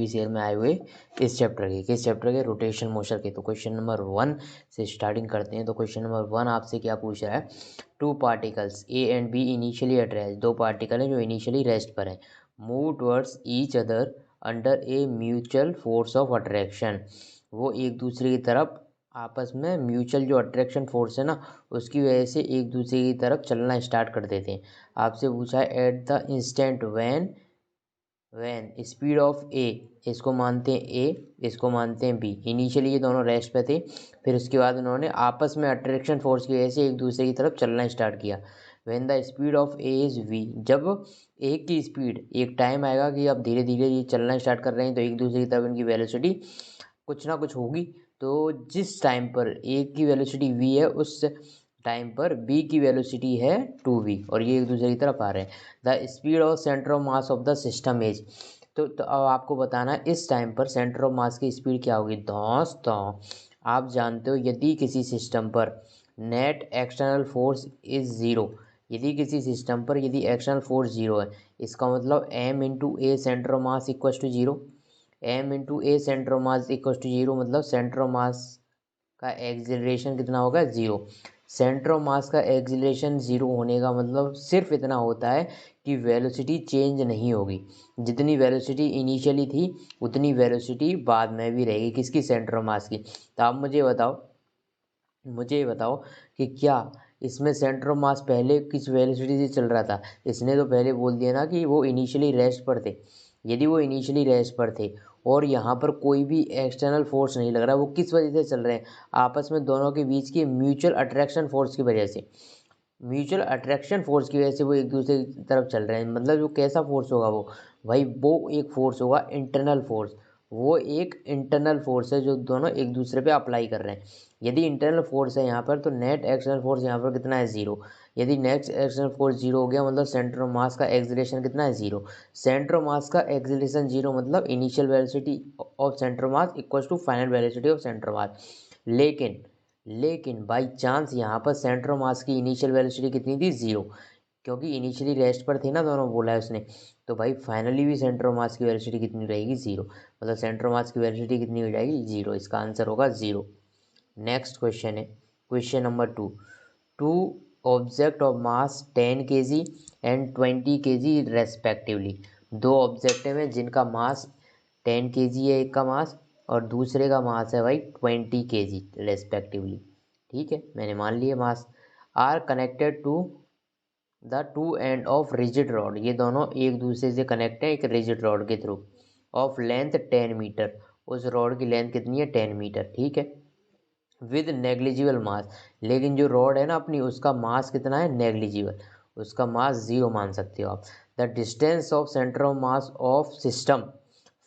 Previous year में आए हुए इस चैप्टर के, किस चैप्टर के, रोटेशन मोशन के। तो क्वेश्चन नंबर 1 से स्टार्टिंग करते हैं। तो क्वेश्चन नंबर 1 आपसे क्या पूछ रहा है, two particles A and B initially at rest, दो पार्टिकल हैं जो इनिशियली रेस्ट पर हैं, move towards each other under a mutual force of attraction. वो एक दूसरे की तरफ आपस में म्यूचुअल जो अट्रैक्शन फोर्स है ना, उसकी वजह से एक दूसरे की तरफ चलना स्टार्ट कर देते हैं। आपसे पूछा है at the instant when speed of a, इसको मानते हैं ए, इसको मानते हैं बी। इनिशियली ये दोनों रेस्ट पे थे, फिर उसके बाद उन्होंने आपस में अट्रैक्शन फोर्स की वजह से एक दूसरे की तरफ चलना स्टार्ट किया। When the speed of A is V, जब ए की स्पीड, एक टाइम आएगा कि अब धीरे धीरे ये चलना स्टार्ट कर रहे हैं तो एक दूसरे की तरफ इनकी वेलोसिटी कुछ ना कुछ होगी। तो जिस टाइम पर ए की वेलोसिटी वी है, उस टाइम पर बी की वेलोसिटी है 2v, और ये एक दूसरे की तरफ आ रहे हैं। The speed of centre of mass of the system is, तो अब आपको बताना है इस टाइम पर सेंटर ऑफ मास की स्पीड क्या होगी। दोस्तों आप जानते हो यदि किसी सिस्टम पर net external force is zero, यदि किसी सिस्टम पर यदि एक्सटर्नल फोर्स ज़ीरो है, इसका मतलब M into A centre of mass equal to zero. M into A centre of mass equal to zero, मतलब सेंटर ऑफ मास का एक्सिलरेशन कितना होगा, ज़ीरो। सेंटर ऑफ मास का एक्सिलरेशन ज़ीरो होने का मतलब सिर्फ इतना होता है कि वेलोसिटी चेंज नहीं होगी। जितनी वेलोसिटी इनिशियली थी उतनी वेलोसिटी बाद में भी रहेगी, किसकी, सेंटर ऑफ मास की। तो आप मुझे बताओ कि क्या इसमें सेंटर ऑफ मास पहले किस वेलोसिटी से चल रहा था। इसने तो पहले बोल दिया ना कि वो इनिशियली रेस्ट पर थे। यदि वो इनिशियली रेस्ट पर थे और यहाँ पर कोई भी एक्सटर्नल फोर्स नहीं लग रहा, वो किस वजह से चल रहे हैं, आपस में दोनों के बीच की म्यूचुअल अट्रैक्शन फोर्स की वजह से। म्यूचुअल अट्रैक्शन फोर्स की वजह से वो एक दूसरे की तरफ चल रहे हैं। मतलब जो कैसा फोर्स होगा वो, भाई वो एक फोर्स होगा इंटरनल फोर्स। वो एक इंटरनल फोर्स है जो दोनों एक दूसरे पे अप्लाई कर रहे हैं। यदि इंटरनल फोर्स है यहाँ पर, तो नेट एक्सटर्नल फोर्स यहाँ पर कितना है, ज़ीरो। यदि नेट एक्सटर्नल फोर्स जीरो हो गया, मतलब सेंटर ऑफ मास का एक्सिलरेशन कितना है, ज़ीरो। सेंटर ऑफ मास का एक्सिलरेशन जीरो, मतलब initial velocity of centre of mass equals to final velocity of centre of mass. लेकिन बाई चांस यहाँ पर सेंटर ऑफ मास की इनिशियल वेलोसिटी कितनी थी, ज़ीरो, क्योंकि इनिशियली रेस्ट पर थे ना दोनों, बोला है उसने। तो भाई फाइनली भी सेंटर ऑफ मास की वेलोसिटी कितनी रहेगी, ज़ीरो। मतलब सेंटर ऑफ मास की वेलोसिटी कितनी हो जाएगी, ज़ीरो। इसका आंसर होगा ज़ीरो। नेक्स्ट क्वेश्चन है, question number 2, two object of mass 10 kg and 20 kg respectively, दो ऑब्जेक्टिव हैं जिनका मास 10 kg है, एक का मास, और दूसरे का मास है भाई 20 kg रेस्पेक्टिवली। ठीक है, मैंने मान लिया mass. Are connected to the two end of rigid rod, ये दोनों एक दूसरे से कनेक्ट है एक रिजिड रॉड के थ्रू, ऑफ लेंथ 10 मीटर, उस रॉड की लेंथ कितनी है, 10 मीटर। ठीक है, विद नेग्लिजिबल मास, लेकिन जो रॉड है ना अपनी, उसका मास कितना है, नेग्लिजिबल, उसका मास ज़ीरो मान सकते हो आप। The distance of centre of mass of system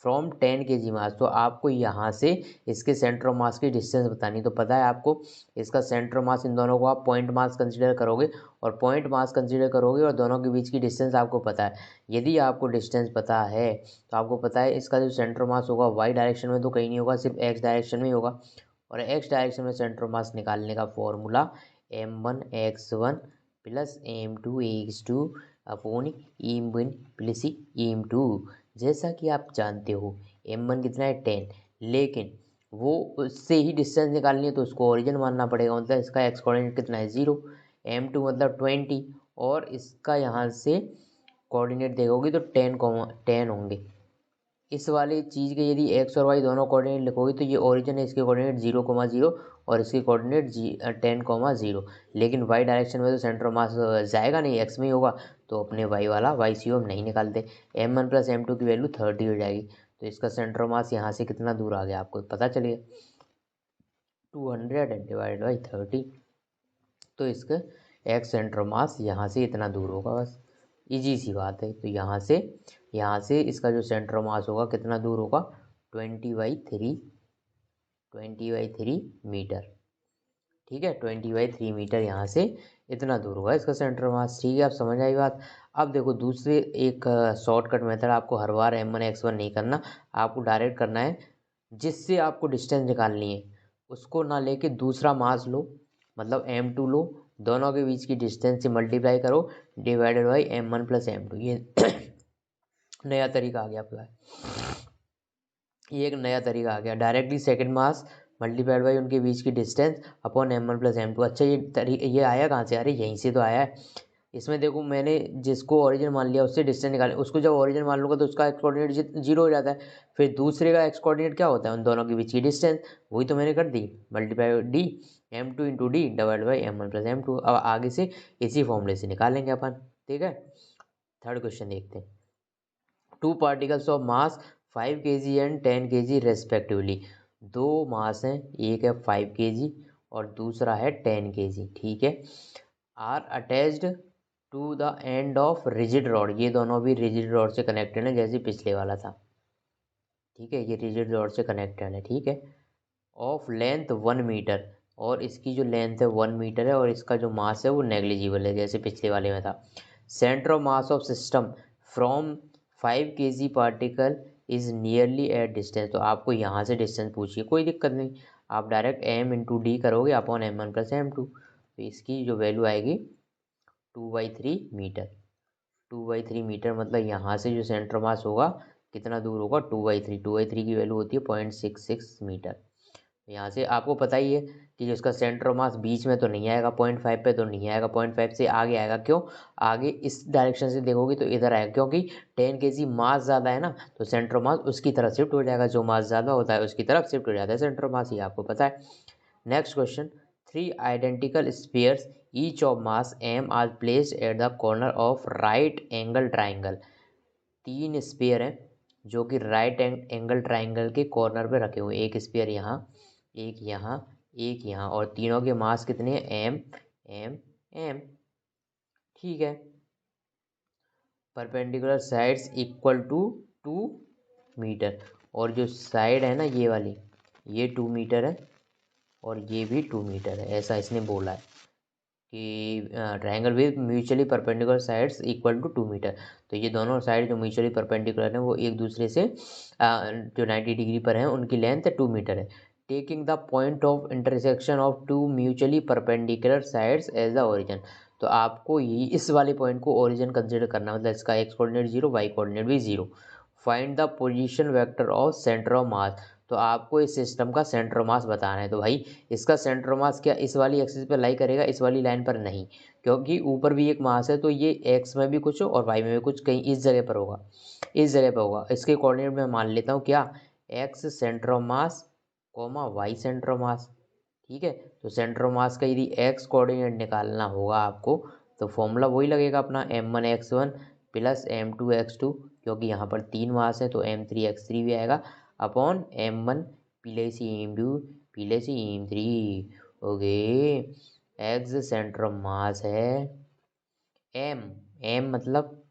from 10 kg मास, तो आपको यहाँ से इसके सेंटर ऑफ मास की डिस्टेंस बतानी। तो पता है आपको इसका सेंटर ऑफ मास, इन दोनों को आप पॉइंट मास कंसीडर करोगे, और पॉइंट मास कंसीडर करोगे और दोनों के बीच की डिस्टेंस आपको पता है। यदि आपको डिस्टेंस पता है तो आपको पता है इसका जो सेंटर ऑफ मास होगा वाई डायरेक्शन में तो कहीं नहीं होगा, सिर्फ एक्स डायरेक्शन में ही होगा। और एक्स डायरेक्शन में सेंटर ऑफ मास निकालने का formula m1x1 plus m2x2 upon m1 plus m2। जैसा कि आप जानते हो m1 कितना है, 10, लेकिन वो उससे ही डिस्टेंस निकालनी है तो उसको ओरिजिन मानना पड़ेगा, मतलब इसका एक्स कोऑर्डिनेट कितना है, 0। m2 मतलब 20, और इसका यहाँ से कोऑर्डिनेट देखोगे तो 10 होंगे। इस वाली चीज़ के यदि एक्स और वाई दोनों कोऑर्डिनेट लिखोगे तो ये ओरिजिन है, इसके कोऑर्डिनेट 0,0 और इसके कोऑर्डिनेट 10,0। लेकिन वाई डायरेक्शन में तो सेंटर ऑफ मास जाएगा नहीं, एक्स में ही होगा, तो अपने वाई वाला वाई सी हम नहीं निकालते। m1 प्लस m2 की वैल्यू 30 हो जाएगी, तो इसका सेंटर ऑफ मास यहाँ से कितना दूर आ गया आपको पता चलिए, 200 डिवाइड बाई 30। तो इसका एक्स सेंटर ऑफ मास यहाँ से इतना दूर होगा, बस इजी सी बात है। तो यहाँ से इसका जो सेंटर ऑफ मास होगा कितना दूर होगा, 20/3 मीटर। ठीक है, 20/3 मीटर यहाँ से इतना दूर होगा इसका सेंटर ऑफ मास। ठीक है, आप समझ आई बात। अब देखो दूसरे एक शॉर्टकट मेथड, आपको हर बार m1x1 नहीं करना, आपको डायरेक्ट करना है। जिससे आपको डिस्टेंस निकालनी है उसको ना लेके दूसरा मास लो, मतलब m2 लो, दोनों के बीच की डिस्टेंस से मल्टीप्लाई करो, divided by m1 plus m2। ये नया तरीका आ गया आपका। ये एक नया तरीका आ गया, directly second mass multiplied by उनके बीच की distance upon m1 plus m2। अच्छा ये आया कहाँ से? अरे यहीं से तो आया है। इसमें देखो मैंने जिसको ओरिजिन मान लिया उससे डिस्टेंस निकाले, उसको जब ओरिजिन मान लूँगा तो उसका एक्स कोऑर्डिनेट 0 हो जाता है। फिर दूसरे का एक्स कोऑर्डिनेट क्या होता है? उन दोनों के बीच की डिस्टेंस। वही तो मैंने कर दी, multiply d m2 into d divide by m1 plus m2। अब आगे से इसी फॉर्मूले से निकालेंगे अपन, ठीक है। थर्ड क्वेश्चन देखते हैं। Two particles of mass 5 kg and 10 kg respectively. दो मास हैं, एक है 5 kg और दूसरा है 10 kg, ठीक है। Are attached to the end of rigid rod, ये दोनों भी रिजिड रॉड से कनेक्टेड है जैसे पिछले वाला था, ठीक है। ये रिजिड रॉड से कनेक्टेड है, ठीक है। ऑफ लेंथ 1 मीटर, और इसकी जो लेंथ है 1 मीटर है और इसका जो मास है वो नेग्लिजिबल है जैसे पिछले वाले में था। Centre of mass of system from 5 kg particle is nearly at distance. तो आपको यहाँ से डिस्टेंस पूछिए, कोई दिक्कत नहीं, आप डायरेक्ट m इंटू डी करोगे अपॉन m1 प्लस m2। तो इसकी जो वैल्यू आएगी 2/3 मीटर। 2/3 मीटर मतलब यहाँ से जो सेंटर मास होगा कितना दूर होगा? 2/3। 2/3 की वैल्यू होती है 0.66 मीटर। यहाँ से आपको पता ही है कि जो इसका सेंटर मास बीच में तो नहीं आएगा, 0.5 पे तो नहीं आएगा, 0.5 से आगे आएगा। क्यों? आगे इस डायरेक्शन से देखोगे तो इधर आएगा, क्योंकि 10 kg मास ज़्यादा है ना, तो सेंटर मास उसकी तरफ शिफ्ट हो जाएगा। जो मास ज़्यादा होता है उसकी तरफ शिफ्ट हो जाता है सेंटर मास, ये आपको पता है। Next question. 3 identical spheres each of mass m are placed at the corner of right angle triangle. 3 sphere हैं जो कि राइट एंगल ट्राइंगल के कॉर्नर पे रखे हुए, एक स्फीयर यहाँ, एक यहाँ, एक यहाँ, और तीनों के मास कितने हैं? m m m, ठीक है। Perpendicular sides equal to 2 metre, और जो साइड है ना ये वाली, ये 2 मीटर है और ये भी 2 मीटर है, ऐसा इसने बोला है कि triangle with mutually perpendicular sides equal to 2 metre. तो ये दोनों साइड जो म्यूचुअली परपेंडिकुलर हैं वो एक दूसरे से जो 90 डिग्री पर हैं उनकी लेंथ 2 मीटर है। Taking the point of intersection of two mutually perpendicular sides as the origin. तो आपको ये इस वाले पॉइंट को ओरिजिन कंसिडर करना, मतलब इसका एक्स कोऑर्डिनेट 0, वाई कोऑर्डिनेट भी 0। Find the position vector of centre of मास। तो आपको इस सिस्टम का सेंटर मास बताना है। तो भाई इसका सेंटर मास क्या इस वाली एक्सिस पे लाई करेगा? इस वाली लाइन पर नहीं, क्योंकि ऊपर भी एक मास है, तो ये एक्स में भी कुछ और वाई में भी कुछ कहीं इस जगह पर होगा, इस जगह पर होगा। इसके कोऑर्डिनेट में मान लेता हूँ क्या? X centre of mass comma Y centre of mass, ठीक है। तो सेंटर ऑफ मास का यदि एक्स कोऑर्डिनेट निकालना होगा आपको तो फॉर्मूला वही लगेगा अपना, m1x1 प्लस m2x2, क्योंकि यहाँ पर 3 मास है तो m3x3 भी आएगा, upon m1 plus m2 plus m3। Okay, x centre of मास है, m मतलब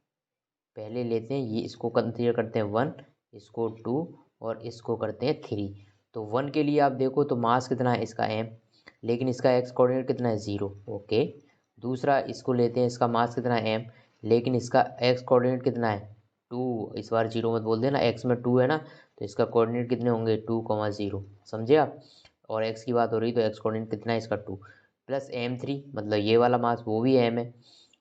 पहले लेते हैं ये, इसको कंसीडर करते हैं 1, इसको 2 और इसको करते हैं 3। तो 1 के लिए आप देखो तो मास कितना है इसका m, लेकिन इसका एक्स कोऑर्डिनेट कितना है 0, ओके। दूसरा इसको लेते हैं, इसका मास कितना है m, लेकिन इसका एक्स कोऑर्डिनेट कितना है 2। इस बार 0 मत बोल देना, x में 2 है ना, तो इसका कोऑर्डिनेट कितने होंगे 2,0, समझे आप। और x की बात हो रही तो एक्स कोऑर्डिनेट कितना है इसका 2, प्लस m3 मतलब ये वाला मास वो भी m है।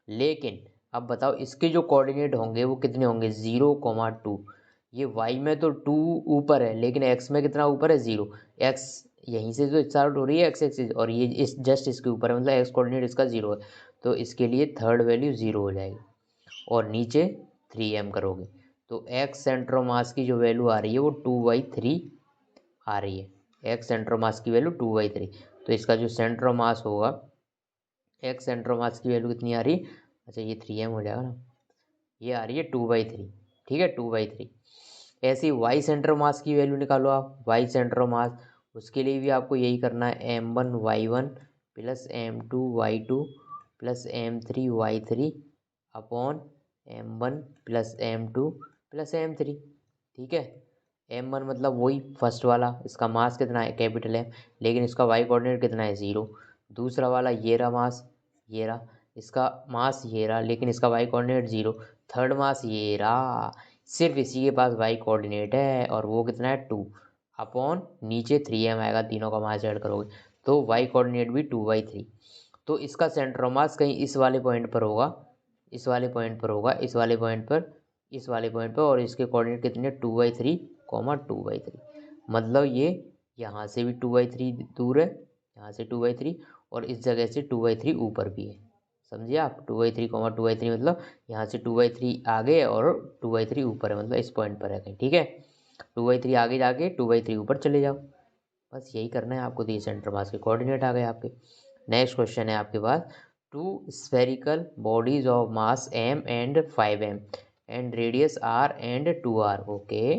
लेकिन अब बताओ इसके जो कोऑर्डिनेट होंगे वो कितने होंगे 0,2। ये y में तो 2 ऊपर है लेकिन x में कितना ऊपर है 0। x यहीं से जो स्टार्ट हो रही है x एक्सिस, और ये इस जस्ट इसके ऊपर है, मतलब x कोऑर्डिनेट इसका 0 है, तो इसके लिए थर्ड वैल्यू 0 हो जाएगी और नीचे 3m करोगे तो x सेंटर ऑफ मास की जो वैल्यू आ रही है वो 2/3 आ रही है। x सेंटर ऑफ मास की वैल्यू 2/3, तो इसका जो सेंटर ऑफ मास होगा x सेंटर ऑफ मास की वैल्यू कितनी आ रही है? अच्छा ये 3m हो जाएगा ना, ये आ रही है 2/3, ठीक है 2/3। ऐसे ही वाई सेंटर मास की वैल्यू निकालो आप, वाई सेंटर मास, उसके लिए भी आपको यही करना है m1y1 plus m2y2 plus m3y3 upon m1 plus m2 plus m3, ठीक है। m1 मतलब वही फर्स्ट वाला, इसका मास कितना है कैपिटल M, लेकिन इसका वाई कोऑर्डिनेट कितना है 0। दूसरा वाला ये रहा मास, ये रहा, इसका मास ये रहा लेकिन इसका वाई कोऑर्डिनेट 0। थर्ड मास ये रहा, सिर्फ इसी के पास वाई कोऑर्डिनेट है और वो कितना है 2, अपॉन नीचे 3m आएगा, तीनों का मास ऐड करोगे तो वाई कोऑर्डिनेट भी 2/3। तो इसका सेंटर मास कहीं इस वाले पॉइंट पर होगा, इस वाले पॉइंट पर होगा, इस वाले पॉइंट पर, इस वाले पॉइंट पर, और इसके कोऑर्डिनेट कितने 2/3 2/3, मतलब ये यहाँ से भी 2/3 दूर है, यहाँ से 2/3, और इस जगह से 2/3 ऊपर भी है। समझिए आप, 2/3 2/3 मतलब यहाँ से 2/3 आगे और 2/3 ऊपर है, मतलब इस पॉइंट पर है कहीं। ठीक है, 2/3 आगे जाके 2/3 ऊपर चले जाओ, बस यही करना है आपको। तो ये सेंटर मास के कोऑर्डिनेट आ गए आपके। नेक्स्ट क्वेश्चन है आपके पास, two spherical bodies of mass m and 5m and radius r and 2r। Okay,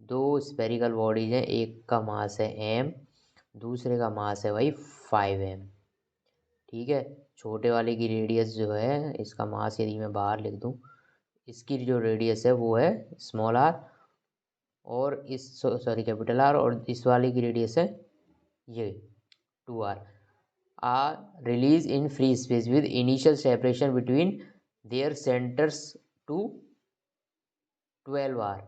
दो स्फेरिकल बॉडीज हैं, एक का मास है m, दूसरे का मास है भाई 5m। ठीक है, छोटे वाले की रेडियस जो है, इसका मास यदि मैं बाहर लिख दूं, इसकी जो रेडियस है वो है स्मॉल r, और इस सॉरी कैपिटल R, और इस वाले की रेडियस है ये 2r, are released in free space with initial separation between their centres to 12r।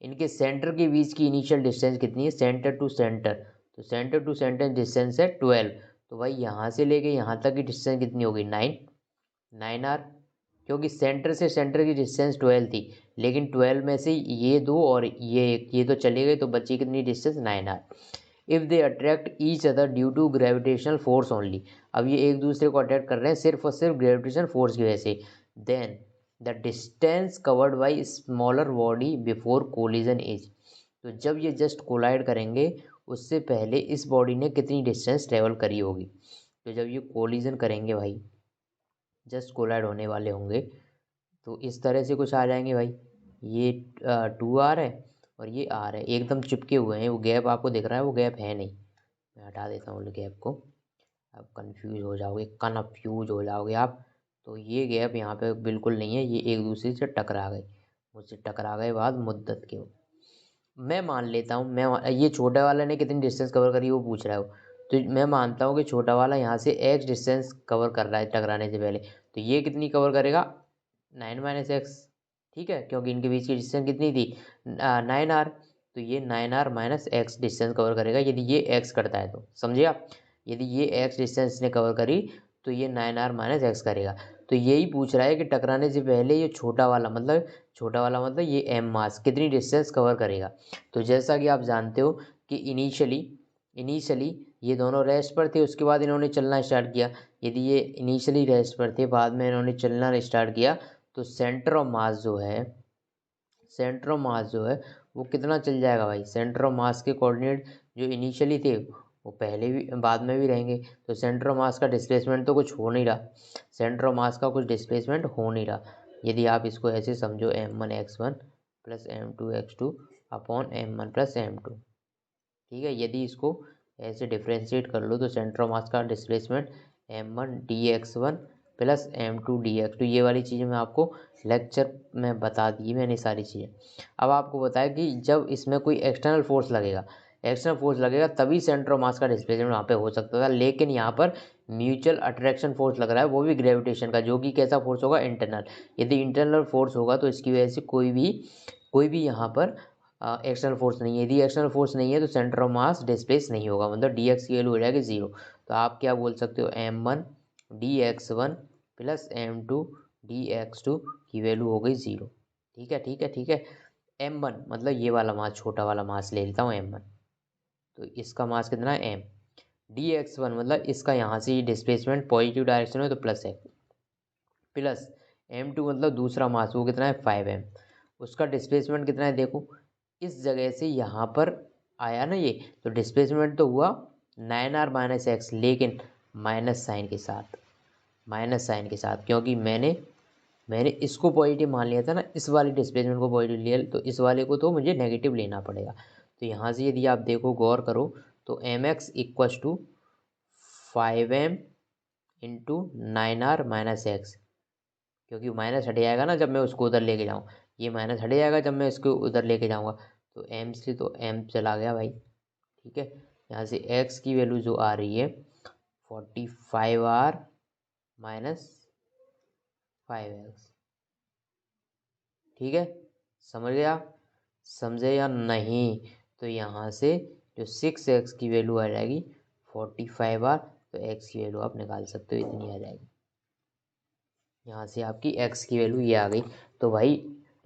इनके सेंटर के बीच की इनिशियल डिस्टेंस कितनी है, सेंटर टू सेंटर, तो सेंटर टू सेंटर डिस्टेंस है 12, तो भाई यहाँ से लेके यहाँ तक की डिस्टेंस कितनी होगी, 9r, क्योंकि सेंटर से सेंटर की डिस्टेंस 12 थी, लेकिन 12 में से ये दो और ये एक, ये तो चले गए, तो बची कितनी distance, 9r। If they attract each other due to gravitational force only, अब ये एक दूसरे को अट्रैक्ट कर रहे हैं सिर्फ और सिर्फ ग्रेविटेशनल फोर्स की वजह से, then the distance covered by smaller body before collision is, तो जब ये जस्ट कोलाइड करेंगे उससे पहले इस बॉडी ने कितनी डिस्टेंस ट्रेवल करी होगी, तो जब ये कोलिजन करेंगे भाई, जस्ट कोलाइड होने वाले होंगे, तो इस तरह से कुछ आ जाएंगे भाई, ये 2r है और ये r है, एकदम चिपके हुए हैं, वो गैप आपको दिख रहा है, वो गैप है नहीं, मैं हटा देता हूँ गैप को, अब कन्फ्यूज हो जाओगे आप। तो ये गैप यहाँ पे बिल्कुल नहीं है, ये एक दूसरे से टकरा गए, मुझसे टकरा गए बाद मुद्दत के। मैं मान लेता हूँ, ये छोटा वाला ने कितनी डिस्टेंस कवर करी वो पूछ रहा है, तो मैं मानता हूँ कि छोटा वाला यहाँ से x डिस्टेंस कवर कर रहा है टकराने से पहले, तो ये कितनी कवर करेगा, 9 - x। ठीक है, क्योंकि इनके बीच की डिस्टेंस कितनी थी, 9r, तो ये 9r - x डिस्टेंस कवर करेगा, यदि ये x करता है तो, समझे आप, यदि ये x डिस्टेंस ने कवर करी तो ये 9r - x करेगा। तो यही पूछ रहा है कि टकराने से पहले ये छोटा वाला मतलब ये m मास कितनी डिस्टेंस कवर करेगा। तो जैसा कि आप जानते हो कि इनिशियली ये दोनों रेस्ट पर थे, उसके बाद इन्होंने चलना स्टार्ट किया, यदि ये इनिशियली रेस्ट पर थे, बाद में इन्होंने चलना स्टार्ट किया, तो सेंटर ऑफ मास जो है वो कितना चल जाएगा भाई, सेंटर ऑफ मास के कोऑर्डिनेट जो इनिशियली थे वो पहले भी बाद में भी रहेंगे, तो सेंटर ऑफ मास का डिस्प्लेसमेंट तो कुछ हो नहीं रहा, सेंटर ऑफ मास का कुछ डिस्प्लेसमेंट हो नहीं रहा। यदि आप इसको ऐसे समझो, m1x1 + m2x2 upon m1 + m2, ठीक है, यदि इसको ऐसे डिफ्रेंशिएट कर लो तो सेंटर ऑफ मास का displacement m1 dx1 + m2 dx2, ये वाली चीज़ें मैं आपको लेक्चर में बता दी मैंने सारी चीज़ें। अब आपको बताया कि जब इसमें कोई एक्सटर्नल फोर्स लगेगा तभी सेंटर ऑफ मास का डिस्प्लेसमेंट वहाँ पे हो सकता था, लेकिन यहाँ पर म्यूचुअल अट्रैक्शन फोर्स लग रहा है, वो भी ग्रेविटेशन का, जो कि कैसा फोर्स होगा, इंटरनल। यदि इंटरनल फोर्स होगा तो इसकी वजह से कोई भी यहाँ पर एक्सटर्नल फोर्स नहीं है, यदि एक्सटर्नल फोर्स नहीं है तो सेंटर ऑफ मास डिस्प्लेस नहीं होगा, मतलब dx की वैल्यू हो जाएगी 0। तो आप क्या बोल सकते हो, m1 dx1 + m2 dx2 की वैल्यू हो गई 0। ठीक है, m1 मतलब ये वाला मास, छोटा वाला मास ले लेता हूँ m1, तो इसका मास कितना है m, dx1 मतलब इसका यहाँ से डिस्प्लेसमेंट पॉजिटिव डायरेक्शन में तो प्लस है, प्लस m2 मतलब दूसरा मास वो कितना है 5m, उसका डिस्प्लेसमेंट कितना है देखो, इस जगह से यहाँ पर आया ना ये, तो डिस्प्लेसमेंट तो हुआ 9r - x, लेकिन माइनस साइन के साथ, क्योंकि मैंने इसको पॉजिटिव मान लिया था ना, इस वाली डिस्प्लेसमेंट को पॉजिटिव लिया, तो इस वाले को तो मुझे नेगेटिव लेना पड़ेगा। तो यहाँ से यदि आप देखो, गौर करो, तो mx = 5m × 9r - x, क्योंकि माइनस हट जाएगा ना जब मैं उसको उधर लेके जाऊँ, ये माइनस हट जाएगा जब मैं इसको उधर लेके जाऊँगा, तो m से तो m चला गया भाई। ठीक है, यहाँ से x की वैल्यू जो आ रही है 45r - 5x। ठीक है, समझे या नहीं, तो यहाँ से जो 6x की वैल्यू आ जाएगी 45r, तो x की वैल्यू आप निकाल सकते हो, इतनी आ जाएगी, यहाँ से आपकी x की वैल्यू ये आ गई। तो भाई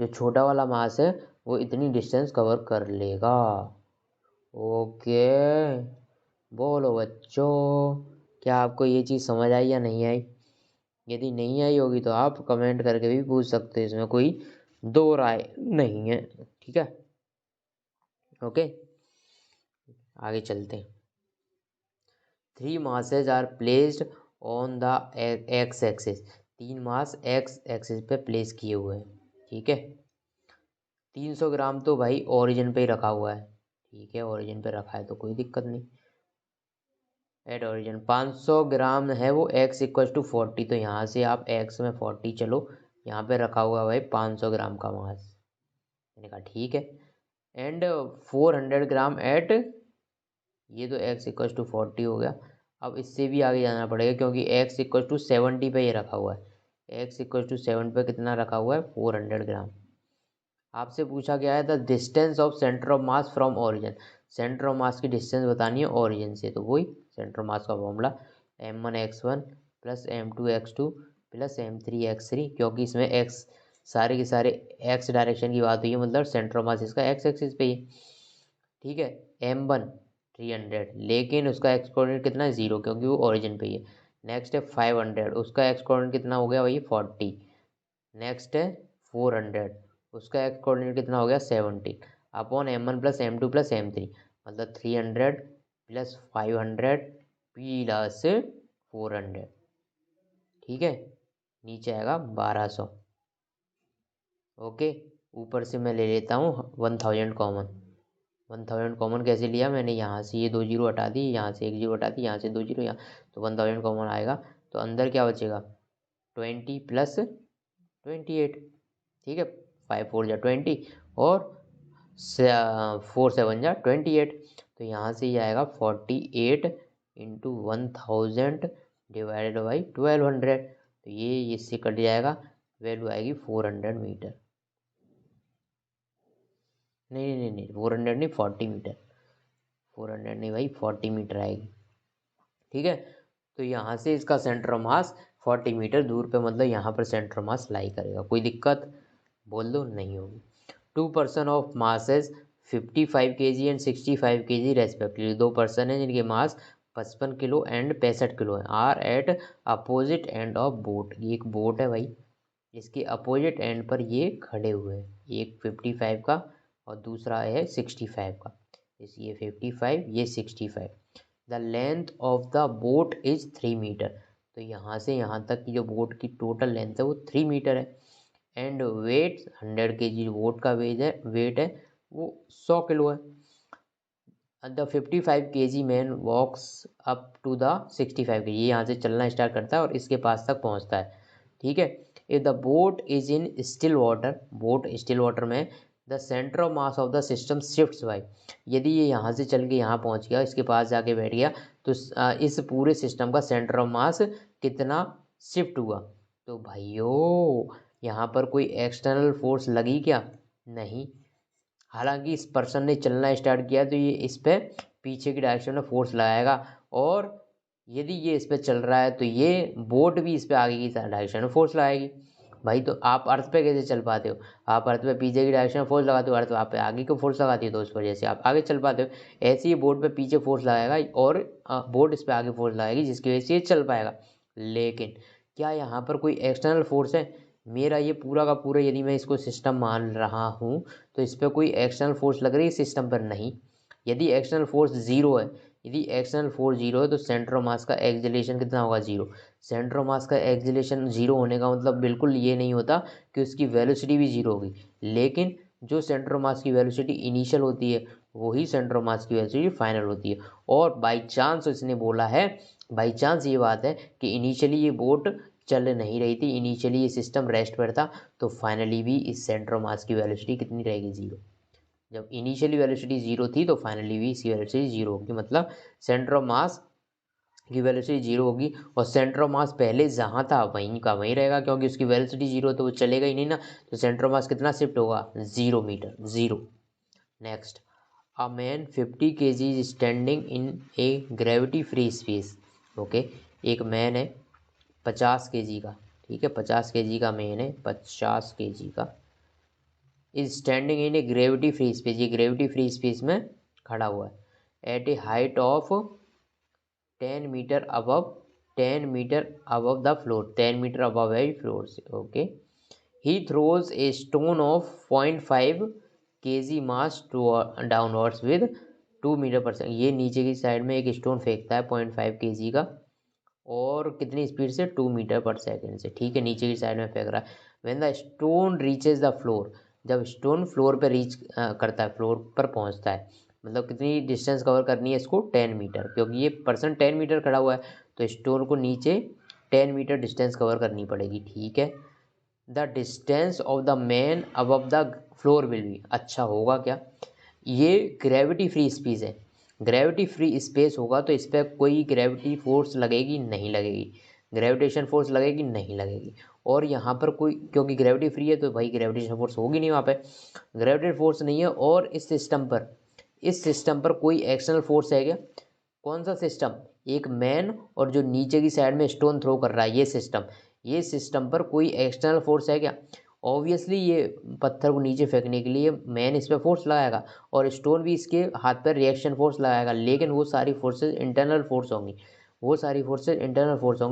जो छोटा वाला मास है वो इतनी डिस्टेंस कवर कर लेगा। ओके, बोलो बच्चों, क्या आपको ये चीज़ समझ आई या नहीं आई? यदि नहीं आई होगी तो आप कमेंट करके भी पूछ सकते हैं, इसमें कोई दो राय नहीं है। ठीक है, ओके, आगे चलते हैं। 3 masses are placed on the X axis. 3 mass X axis पे प्लेस किए हुए हैं। ठीक है, 300 ग्राम तो भाई ओरिजिन पे ही रखा हुआ है। ठीक है, ओरिजिन पे रखा है तो कोई दिक्कत नहीं। एट ओरिजिन 500 ग्राम है वो x इक्वल टू 40, तो यहाँ से आप x में 40 चलो, यहाँ पे रखा हुआ भाई 500 ग्राम का मास। मैंने कहा ठीक है। एंड 400 ग्राम एट, ये तो x इक्वल टू 40 हो गया। अब इससे भी आगे जाना पड़ेगा क्योंकि x इक्वल टू 70 पे ये रखा हुआ है। x इक्वल टू 7 पे कितना रखा हुआ है? 400 ग्राम। आपसे पूछा गया है the distance of centre of mass from origin. Centre of मास की डिस्टेंस बतानी है ओरिजिन से, तो वही सेंटर ऑफ मास का formula m1x1 plus m2x2 plus m3x3, क्योंकि इसमें x सारे के सारे x डायरेक्शन की बात हुई है, मतलब सेंटर ऑफ मास इसका x एक्सिस पे ही। ठीक है, m1 300, लेकिन उसका एक्स कोऑर्डिनेट कितना है? 0, क्योंकि वो ओरिजिन पे ही है। नेक्स्ट है 500, उसका एक्स कोऑर्डिनेट कितना हो गया भाई? 40। नेक्स्ट है 400, उसका एक्स कोऑर्डिनेट कितना हो गया? 17 upon m1 plus m2 plus m3, मतलब 300 प्लस 500 प्लस 400। ठीक है, नीचे आएगा 1200। ओके, ऊपर से मैं ले लेता हूँ 1000 कॉमन। 1000 कॉमन कैसे लिया मैंने? यहाँ से ये 2 जीरो हटा दी, यहाँ से 1 जीरो हटा दी, यहाँ से 2 जीरो, यहाँ, तो 1000 कॉमन आएगा, तो अंदर क्या बचेगा? 20 प्लस 28। ठीक है, 5 4 जा 20 और 4 7 जा 28, तो यहाँ से ये आएगा 48 इंटू 1000 डिवाइडेड बाई 1200, तो ये इससे कट जाएगा, वैल्यू आएगी 400 मीटर। नहीं नहीं नहीं, 400 नहीं, 40 मीटर। 400 नहीं भाई, 40 मीटर आएगी। ठीक है, तो यहाँ से इसका सेंटर ऑफ मास 40 मीटर दूर पे, मतलब यहाँ पर सेंटर ऑफ मास लाई करेगा। कोई दिक्कत? बोल दो, नहीं होगी। 2 person of masses 55 kg and 65 kg respectively. 2 person हैं जिनके मास 55 किलो एंड 65 किलो है। Are at opposite end of boat. ये एक बोट है भाई, इसके अपोजिट एंड पर ये खड़े हुए हैं, एक 55 का और दूसरा है 65 का। ये 55, ये 65। The length of the boat is 3 metre, तो यहाँ से यहाँ तक की जो बोट की टोटल लेंथ है वो 3 मीटर है। एंड वेट 100 kg, बोट का वेट है वो 100 किलो है। The 55 kg man walks up to the 65 kg, ये यहाँ से चलना स्टार्ट करता है और इसके पास तक पहुँचता है। ठीक है, if the boat is in still water, boat still water में, the centre of mass of the system shifts by. यदि ये यहाँ से चल के यहाँ पहुँच गया, इसके पास जाके बैठ गया, तो इस पूरे सिस्टम का सेंटर ऑफ मास कितना शिफ्ट हुआ? तो भाइयों, यहाँ पर कोई एक्सटर्नल फोर्स लगी क्या? नहीं। हालांकि इस पर्सन ने चलना स्टार्ट किया तो ये इस पे पीछे की डायरेक्शन में फोर्स लगाएगा, और यदि ये इस पे चल रहा है तो ये बोट भी इस पे आगे की डायरेक्शन में फोर्स लगाएगी। भाई, तो आप अर्थ पे कैसे चल पाते हो? आप अर्थ पे पीछे की डायरेक्शन में फोर्स लगाते हो, अर्थ आप पे आगे को फोर्स लगाती है, तो उस वजह से आप आगे चल पाते हो। ऐसे ही बोट पे पीछे फोर्स लगाएगा और बोट इस पे आगे फोर्स लगाएगी, जिसकी वजह से ये चल पाएगा। लेकिन क्या यहाँ पर कोई एक्सटर्नल फोर्स है? मेरा ये पूरा का पूरा, यदि मैं इसको सिस्टम मान रहा हूँ, तो इस पर कोई एक्सटर्नल फोर्स लग रही है सिस्टम पर? नहीं। यदि एक्सटर्नल फोर्स जीरो है, यदि एक्सटर्नल फोर्स जीरो है, तो सेंटर ऑफ मास का एक्सेलरेशन कितना होगा? जीरो। सेंटर ऑफ मास का एक्सेलरेशन जीरो होने का मतलब बिल्कुल ये नहीं होता कि उसकी वेलोसिटी भी जीरो होगी, लेकिन जो सेंटर ऑफ मास की वेलोसिटी इनिशियल होती है वही सेंटर ऑफ मास की वेलोसिटी फाइनल होती है। और बाई चांस इसने बोला है, बाई चांस ये बात है कि इनिशियली ये बोट चल नहीं रही थी, इनिशियली ये सिस्टम रेस्ट पर था, तो फाइनली भी इस सेंटर ऑफ मास की वेलोसिटी कितनी रहेगी? जीरो। जब इनिशियली वेलोसिटी जीरो थी तो फाइनली भी इसकी वेलोसिटी जीरो होगी, मतलब सेंटर ऑफ मास की वेलोसिटी जीरो होगी, और सेंटर ऑफ मास पहले जहाँ था वहीं का वहीं रहेगा, क्योंकि उसकी वेलोसिटी जीरो, तो वो चलेगा ही नहीं ना, तो सेंटर ऑफ मास कितना शिफ्ट होगा? 0 metre, 0। Next, a man 50 kg standing in a gravity free space. Okay, एक मैन है 50 kg का, ठीक है, 50 kg का मैन है, 50 kg का, is standing in a gravity free space, ये ग्रेविटी फ्री स्पेस में खड़ा हुआ है at a height of 10 metre above 10 metre above the floor, 10 metre above है फ्लोर से। Okay, he throws a stone of 0.5 kg mass downwards with 2 metre per second, ये नीचे की साइड में एक स्टोन फेंकता है 0.5 kg का, और कितनी स्पीड से, 2 मीटर पर सेकेंड से। ठीक है, नीचे की साइड में फेंक रहा है। When the stone reaches the floor, जब स्टोन फ्लोर पर रीच करता है, फ्लोर पर पहुंचता है, मतलब कितनी डिस्टेंस कवर करनी है इसको, 10 मीटर, क्योंकि ये पर्सन 10 मीटर खड़ा हुआ है तो स्टोन को नीचे 10 मीटर डिस्टेंस कवर करनी पड़ेगी। ठीक है, the distance of the man above the floor will be, अच्छा होगा क्या, ये ग्रेविटी फ्री स्पेस है, ग्रेविटी फ्री स्पेस होगा तो इस पर कोई ग्रेविटी फोर्स लगेगी नहीं लगेगी, ग्रेविटेशन फोर्स लगेगी नहीं लगेगी, और यहाँ पर कोई, क्योंकि ग्रेविटी फ्री है तो भाई ग्रेविटेशन फोर्स होगी नहीं वहाँ पे, ग्रेविटेशन फोर्स नहीं है। और इस सिस्टम पर कोई एक्सटर्नल फोर्स है क्या, कौन सा सिस्टम, एक मैन और जो नीचे की साइड में स्टोन थ्रो कर रहा है ये सिस्टम पर कोई एक्सटर्नल फोर्स है क्या, ऑब्वियसली ये पत्थर को नीचे फेंकने के लिए मैन इस पर फोर्स लगाएगा और स्टोन भी इसके हाथ पर रिएक्शन फोर्स लगाएगा, लेकिन वो सारी फोर्सेज इंटरनल फोर्स होंगी,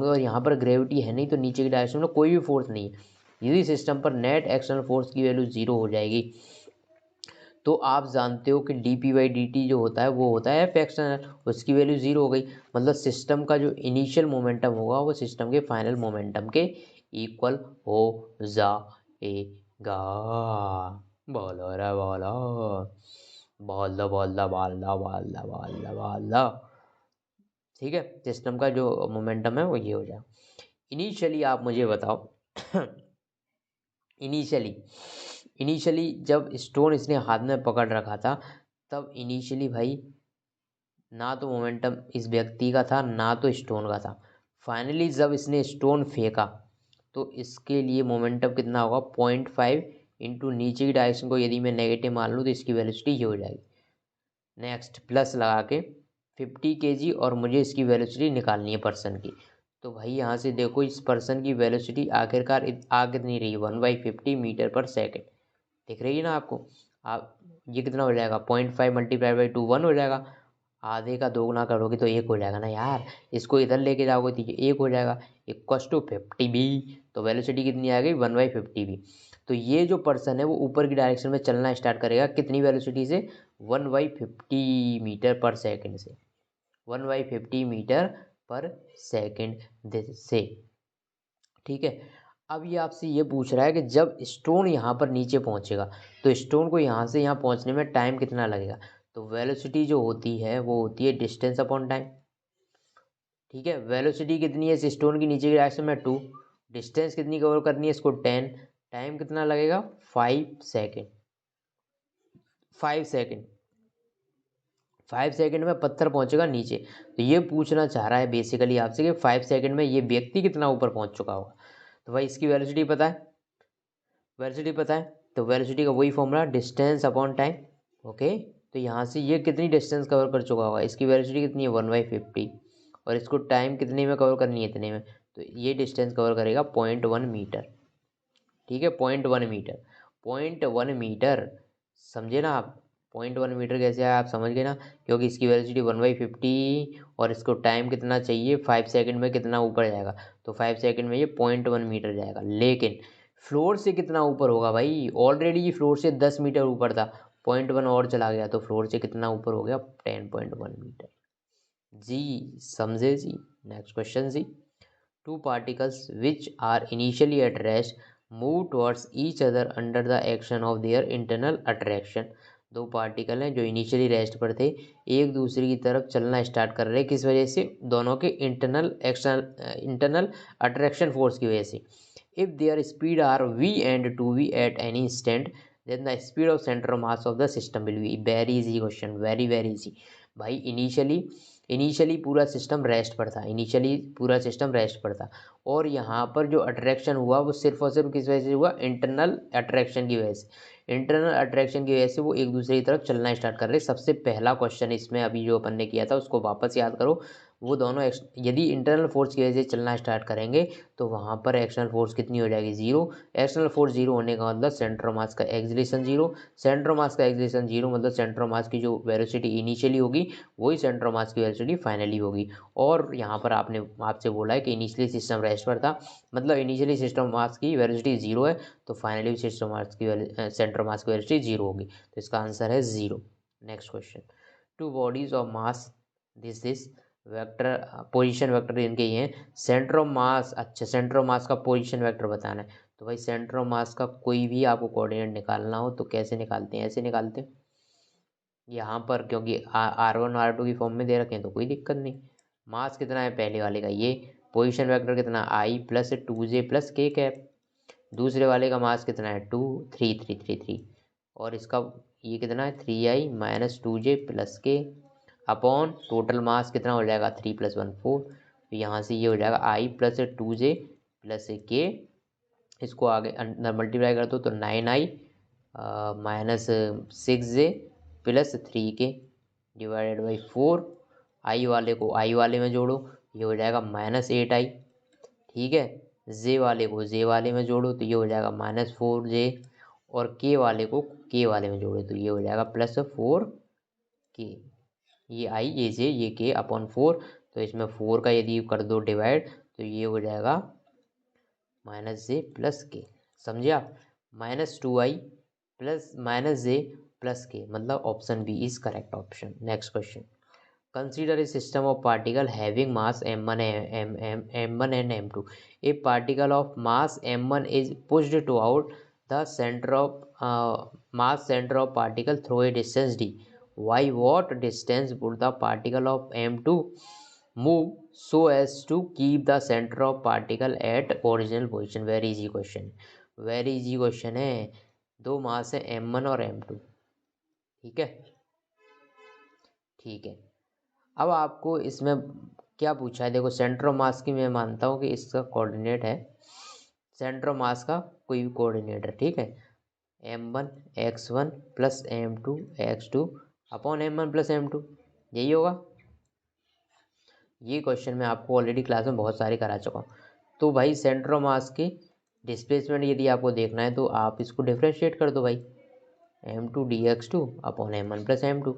और यहाँ पर ग्रेविटी है नहीं तो नीचे की डायरेक्शन में कोई भी फोर्स नहीं है, इसी सिस्टम पर नेट एक्सटर्नल फोर्स की वैल्यू 0 हो जाएगी। तो आप जानते हो कि dp/dt जो होता है वो होता है एफ एक्सटर्नल, उसकी वैल्यू 0 हो गई, मतलब सिस्टम का जो इनिशियल मोमेंटम होगा वो सिस्टम के फाइनल मोमेंटम के इक्वल हो जाएगा। बोलो रे बोलो, बोल दो बोल दो बोल दो बोल दो बोल दो बोल दो। ठीक है, सिस्टम का जो मोमेंटम है वो ये हो जाए। इनिशियली आप मुझे बताओ इनिशियली जब स्टोन इसने हाथ में पकड़ रखा था, तब इनिशियली भाई ना तो मोमेंटम इस व्यक्ति का था ना तो स्टोन का था। फाइनली जब इसने स्टोन फेंका तो इसके लिए मोमेंटम कितना होगा, 0.5 इंटू नीचे की डायरेक्शन को यदि मैं नेगेटिव मान लूँ तो इसकी वेलोसिटी ये हो जाएगी। नेक्स्ट प्लस लगा के 50 kg, और मुझे इसकी वेलोसिटी निकालनी है पर्सन की। तो भाई यहाँ से देखो इस पर्सन की वेलोसिटी आखिरकार आ कितनी रही है, 1/50 मीटर पर सेकेंड, दिख रही है ना आपको। आप ये कितना हो जाएगा, 0.5 मल्टीप्लाई बाई 2 1 हो जाएगा, आधे का दोगुना करोगे तो 1 हो जाएगा ना यार, इसको इधर लेके जाओगे तो ये 1 हो जाएगा, इक्वस टू 50 b, तो वेलोसिटी कितनी आ गई, 1/50 b। तो ये जो पर्सन है वो ऊपर की डायरेक्शन में चलना स्टार्ट करेगा कितनी वेलोसिटी से, 1/50 मीटर पर सेकेंड से, 1/50 मीटर पर सेकेंड से। ठीक है, अब ये आपसे ये पूछ रहा है कि जब स्टोन यहाँ पर नीचे पहुँचेगा तो स्टोन को यहाँ से यहाँ पहुँचने में टाइम कितना लगेगा। तो वेलोसिटी जो होती है वो होती है डिस्टेंस अपॉन टाइम। ठीक है, वेलोसिटी कितनी है इस स्टोन की नीचे की डायरेक्शन में 2, डिस्टेंस कितनी कवर करनी है इसको 10, टाइम कितना लगेगा 5 सेकेंड। 5 सेकेंड 5 सेकेंड में पत्थर पहुंचेगा नीचे। तो ये पूछना चाह रहा है बेसिकली आपसे कि 5 सेकेंड में ये व्यक्ति कितना ऊपर पहुंच चुका होगा। तो भाई इसकी वेलोसिटी पता है, तो वेलोसिटी का वही formula, distance upon time. Okay, तो यहाँ से ये कितनी डिस्टेंस कवर कर चुका होगा, इसकी वेलोसिटी कितनी है 1/50, और इसको टाइम कितने में कवर करनी है, इतने में, तो ये डिस्टेंस कवर करेगा 0.1 मीटर। ठीक है, 0.1 मीटर, 0.1 मीटर, समझे ना आप, 0.1 मीटर कैसे आया आप समझ गए ना, क्योंकि इसकी वेलोसिटी 1/50 और इसको टाइम कितना चाहिए, 5 सेकेंड में कितना ऊपर जाएगा, तो 5 सेकेंड में ये 0.1 मीटर जाएगा। लेकिन फ्लोर से कितना ऊपर होगा भाई, ऑलरेडी ये फ्लोर से 10 मीटर ऊपर था, 0.1 और चला गया तो फ्लोर से कितना ऊपर हो गया, 10.1 मीटर। जी समझे जी। नेक्स्ट क्वेश्चन जी, two particles which are initially at rest move towards each other under the action of their internal attraction। दो पार्टिकल हैं जो इनिशियली रेस्ट पर थे, एक दूसरे की तरफ चलना स्टार्ट कर रहे हैं, किस वजह से, दोनों के इंटरनल अट्रैक्शन फोर्स की वजह से। If their speed are v and 2v at any instant then the speed of center of mass of the system will be, very easy question, very very easy। भाई initially पूरा system rest पर था, और यहाँ पर जो attraction हुआ वो सिर्फ और सिर्फ किस वजह से हुआ, इंटरनल अट्रैक्शन की वजह से वो एक दूसरे की तरफ चलना स्टार्ट कर रहे। सबसे पहला क्वेश्चन इसमें अभी जो अपन ने किया था उसको वापस याद करो, वो दोनों यदि इंटरनल फोर्स की वजह से चलना स्टार्ट करेंगे तो वहाँ पर एक्सटर्नल फोर्स कितनी हो जाएगी, जीरो। एक्सटर्नल फोर्स जीरो होने का मतलब सेंटर ऑफ मास का acceleration zero. Centre of mass का एक्सीलरेशन जीरो मतलब सेंटर ऑफ मास की जो वेलोसिटी इनिशियली होगी वही सेंटर ऑफ मास की वेलोसिटी फाइनली होगी। और यहाँ पर आपने आपसे बोला है कि इनिशियली सिस्टम रेस्ट पर था, मतलब इनिशियली सिस्टम ऑफ मास की वेलोसिटी जीरो है, तो फाइनली सिस्टम मास की सेंटर ऑफ मास की वेलोसिटी जीरो होगी, तो इसका आंसर है zero. Next question, two bodies of mass this vector position vector इनके ये हैं, सेंटर ऑफ मास। अच्छा, सेंटर ऑफ मास का पोजीशन वेक्टर बताना है, तो भाई सेंटर ऑफ मास का कोई भी आपको कोऑर्डिनेट निकालना हो तो कैसे निकालते हैं, ऐसे निकालते हैं यहाँ पर, क्योंकि R1 R2 की फॉर्म में दे रखे हैं तो कोई दिक्कत नहीं। मास कितना है पहले वाले का, ये पोजीशन वेक्टर कितना, I plus 2J plus K cap. दूसरे वाले का मास कितना है, 2 3 3 3 3, और इसका ये कितना है, 3I minus 2J plus K upon total mass कितना हो जाएगा, 3 + 1 4। तो यहाँ से ये हो जाएगा I plus 2J plus K, इसको आगे अंदर मल्टीप्लाई कर दो तो 9I minus 6J plus 3K divided by 4। आई वाले को आई वाले में जोड़ो, ये हो जाएगा -8I। ठीक है, जे वाले को जे वाले में जोड़ो तो ये हो जाएगा -4J, और के वाले को के वाले में जोड़ो तो ये हो जाएगा +4K। ये आई, ये जे, ये के अपॉन 4, तो इसमें 4 का यदि कर दो डिवाइड तो ये हो जाएगा -J प्लस के। समझे आप, -2I plus -J plus K, मतलब option B is correct option. Next question, consider a system of particle having mass m1 m1 and m2. A particle of mass m1 is pushed toward the center of mass center of particle through a distance d. Why what distance would the particle of m2 move so as to keep the center of particle at original position? Very easy question, very easy question है। दो मास है m1 और m2, ठीक है, ठीक है। अब आपको इसमें क्या पूछा है, देखो सेंटर ऑफ मास की मैं मानता हूँ कि इसका कोऑर्डिनेट है, सेंटर ऑफ मास का कोई भी कोऑर्डिनेट है, ठीक है, m1 x1 plus m2 x2 upon m1 plus m2, यही होगा। ये क्वेश्चन मैं आपको ऑलरेडी क्लास में बहुत सारे करा चुका हूँ। तो भाई सेंटर ऑफ मास की डिस्प्लेसमेंट यदि आपको देखना है तो आप इसको डिफ्रेंशिएट कर दो भाई, m2 dx2 upon m1 plus m2।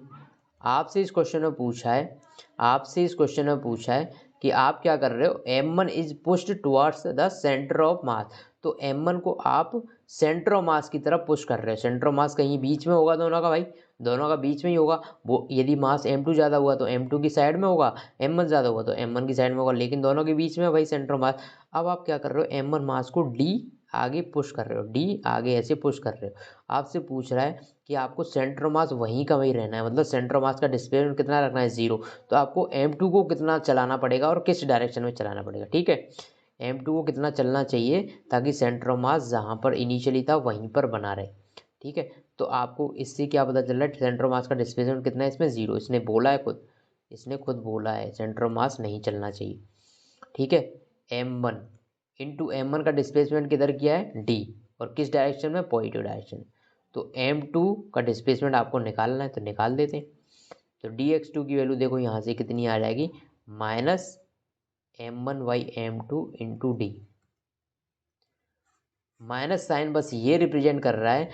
आपसे इस क्वेश्चन में पूछा है, आपसे इस क्वेश्चन में पूछा है कि आप क्या कर रहे हो, m1 is pushed towards the centre of मास, तो m1 को आप सेंटर ऑफ मास की तरफ पुश कर रहे हो। सेंटर ऑफ मास कहीं बीच में होगा दोनों का भाई, दोनों का बीच में ही होगा। वो यदि मास m2 ज़्यादा हुआ तो m2 की साइड में होगा, m1 ज़्यादा हुआ तो m1 की साइड में होगा, लेकिन दोनों के बीच में भाई सेंटर ऑफ मास। अब आप क्या कर रहे हो, m1 मास को d आगे पुश कर रहे हो, d आगे ऐसे पुश कर रहे हो। आपसे पूछ रहा है कि आपको सेंटर ऑफ मास वहीं का वहीं रहना है, मतलब सेंटर ऑफ मास का डिस्प्लेसमेंट कितना रखना है, 0। तो आपको m2 को कितना चलाना पड़ेगा और किस डायरेक्शन में चलाना पड़ेगा, ठीक है। m2 को कितना चलना चाहिए ताकि सेंटर ऑफ मास जहाँ पर इनिशियली था वहीं पर बना रहे, ठीक है। तो आपको इससे क्या पता चल रहा है, सेंटर ऑफ मास का डिस्प्लेसमेंट कितना है, इसमें 0। इसने बोला है खुद, इसने खुद बोला है सेंटर ऑफ मास नहीं चलना चाहिए, ठीक है। m1 इंटू m1 का डिस्प्लेसमेंट किधर किया है, d, और किस डायरेक्शन में, पॉजिटिव डायरेक्शन। तो m2 का डिस्प्लेसमेंट आपको निकालना है तो निकाल देते हैं। तो dx2 की वैल्यू देखो यहाँ से कितनी आ जाएगी, -m1/m2 into D. Minus sign बस ये रिप्रेजेंट कर रहा है,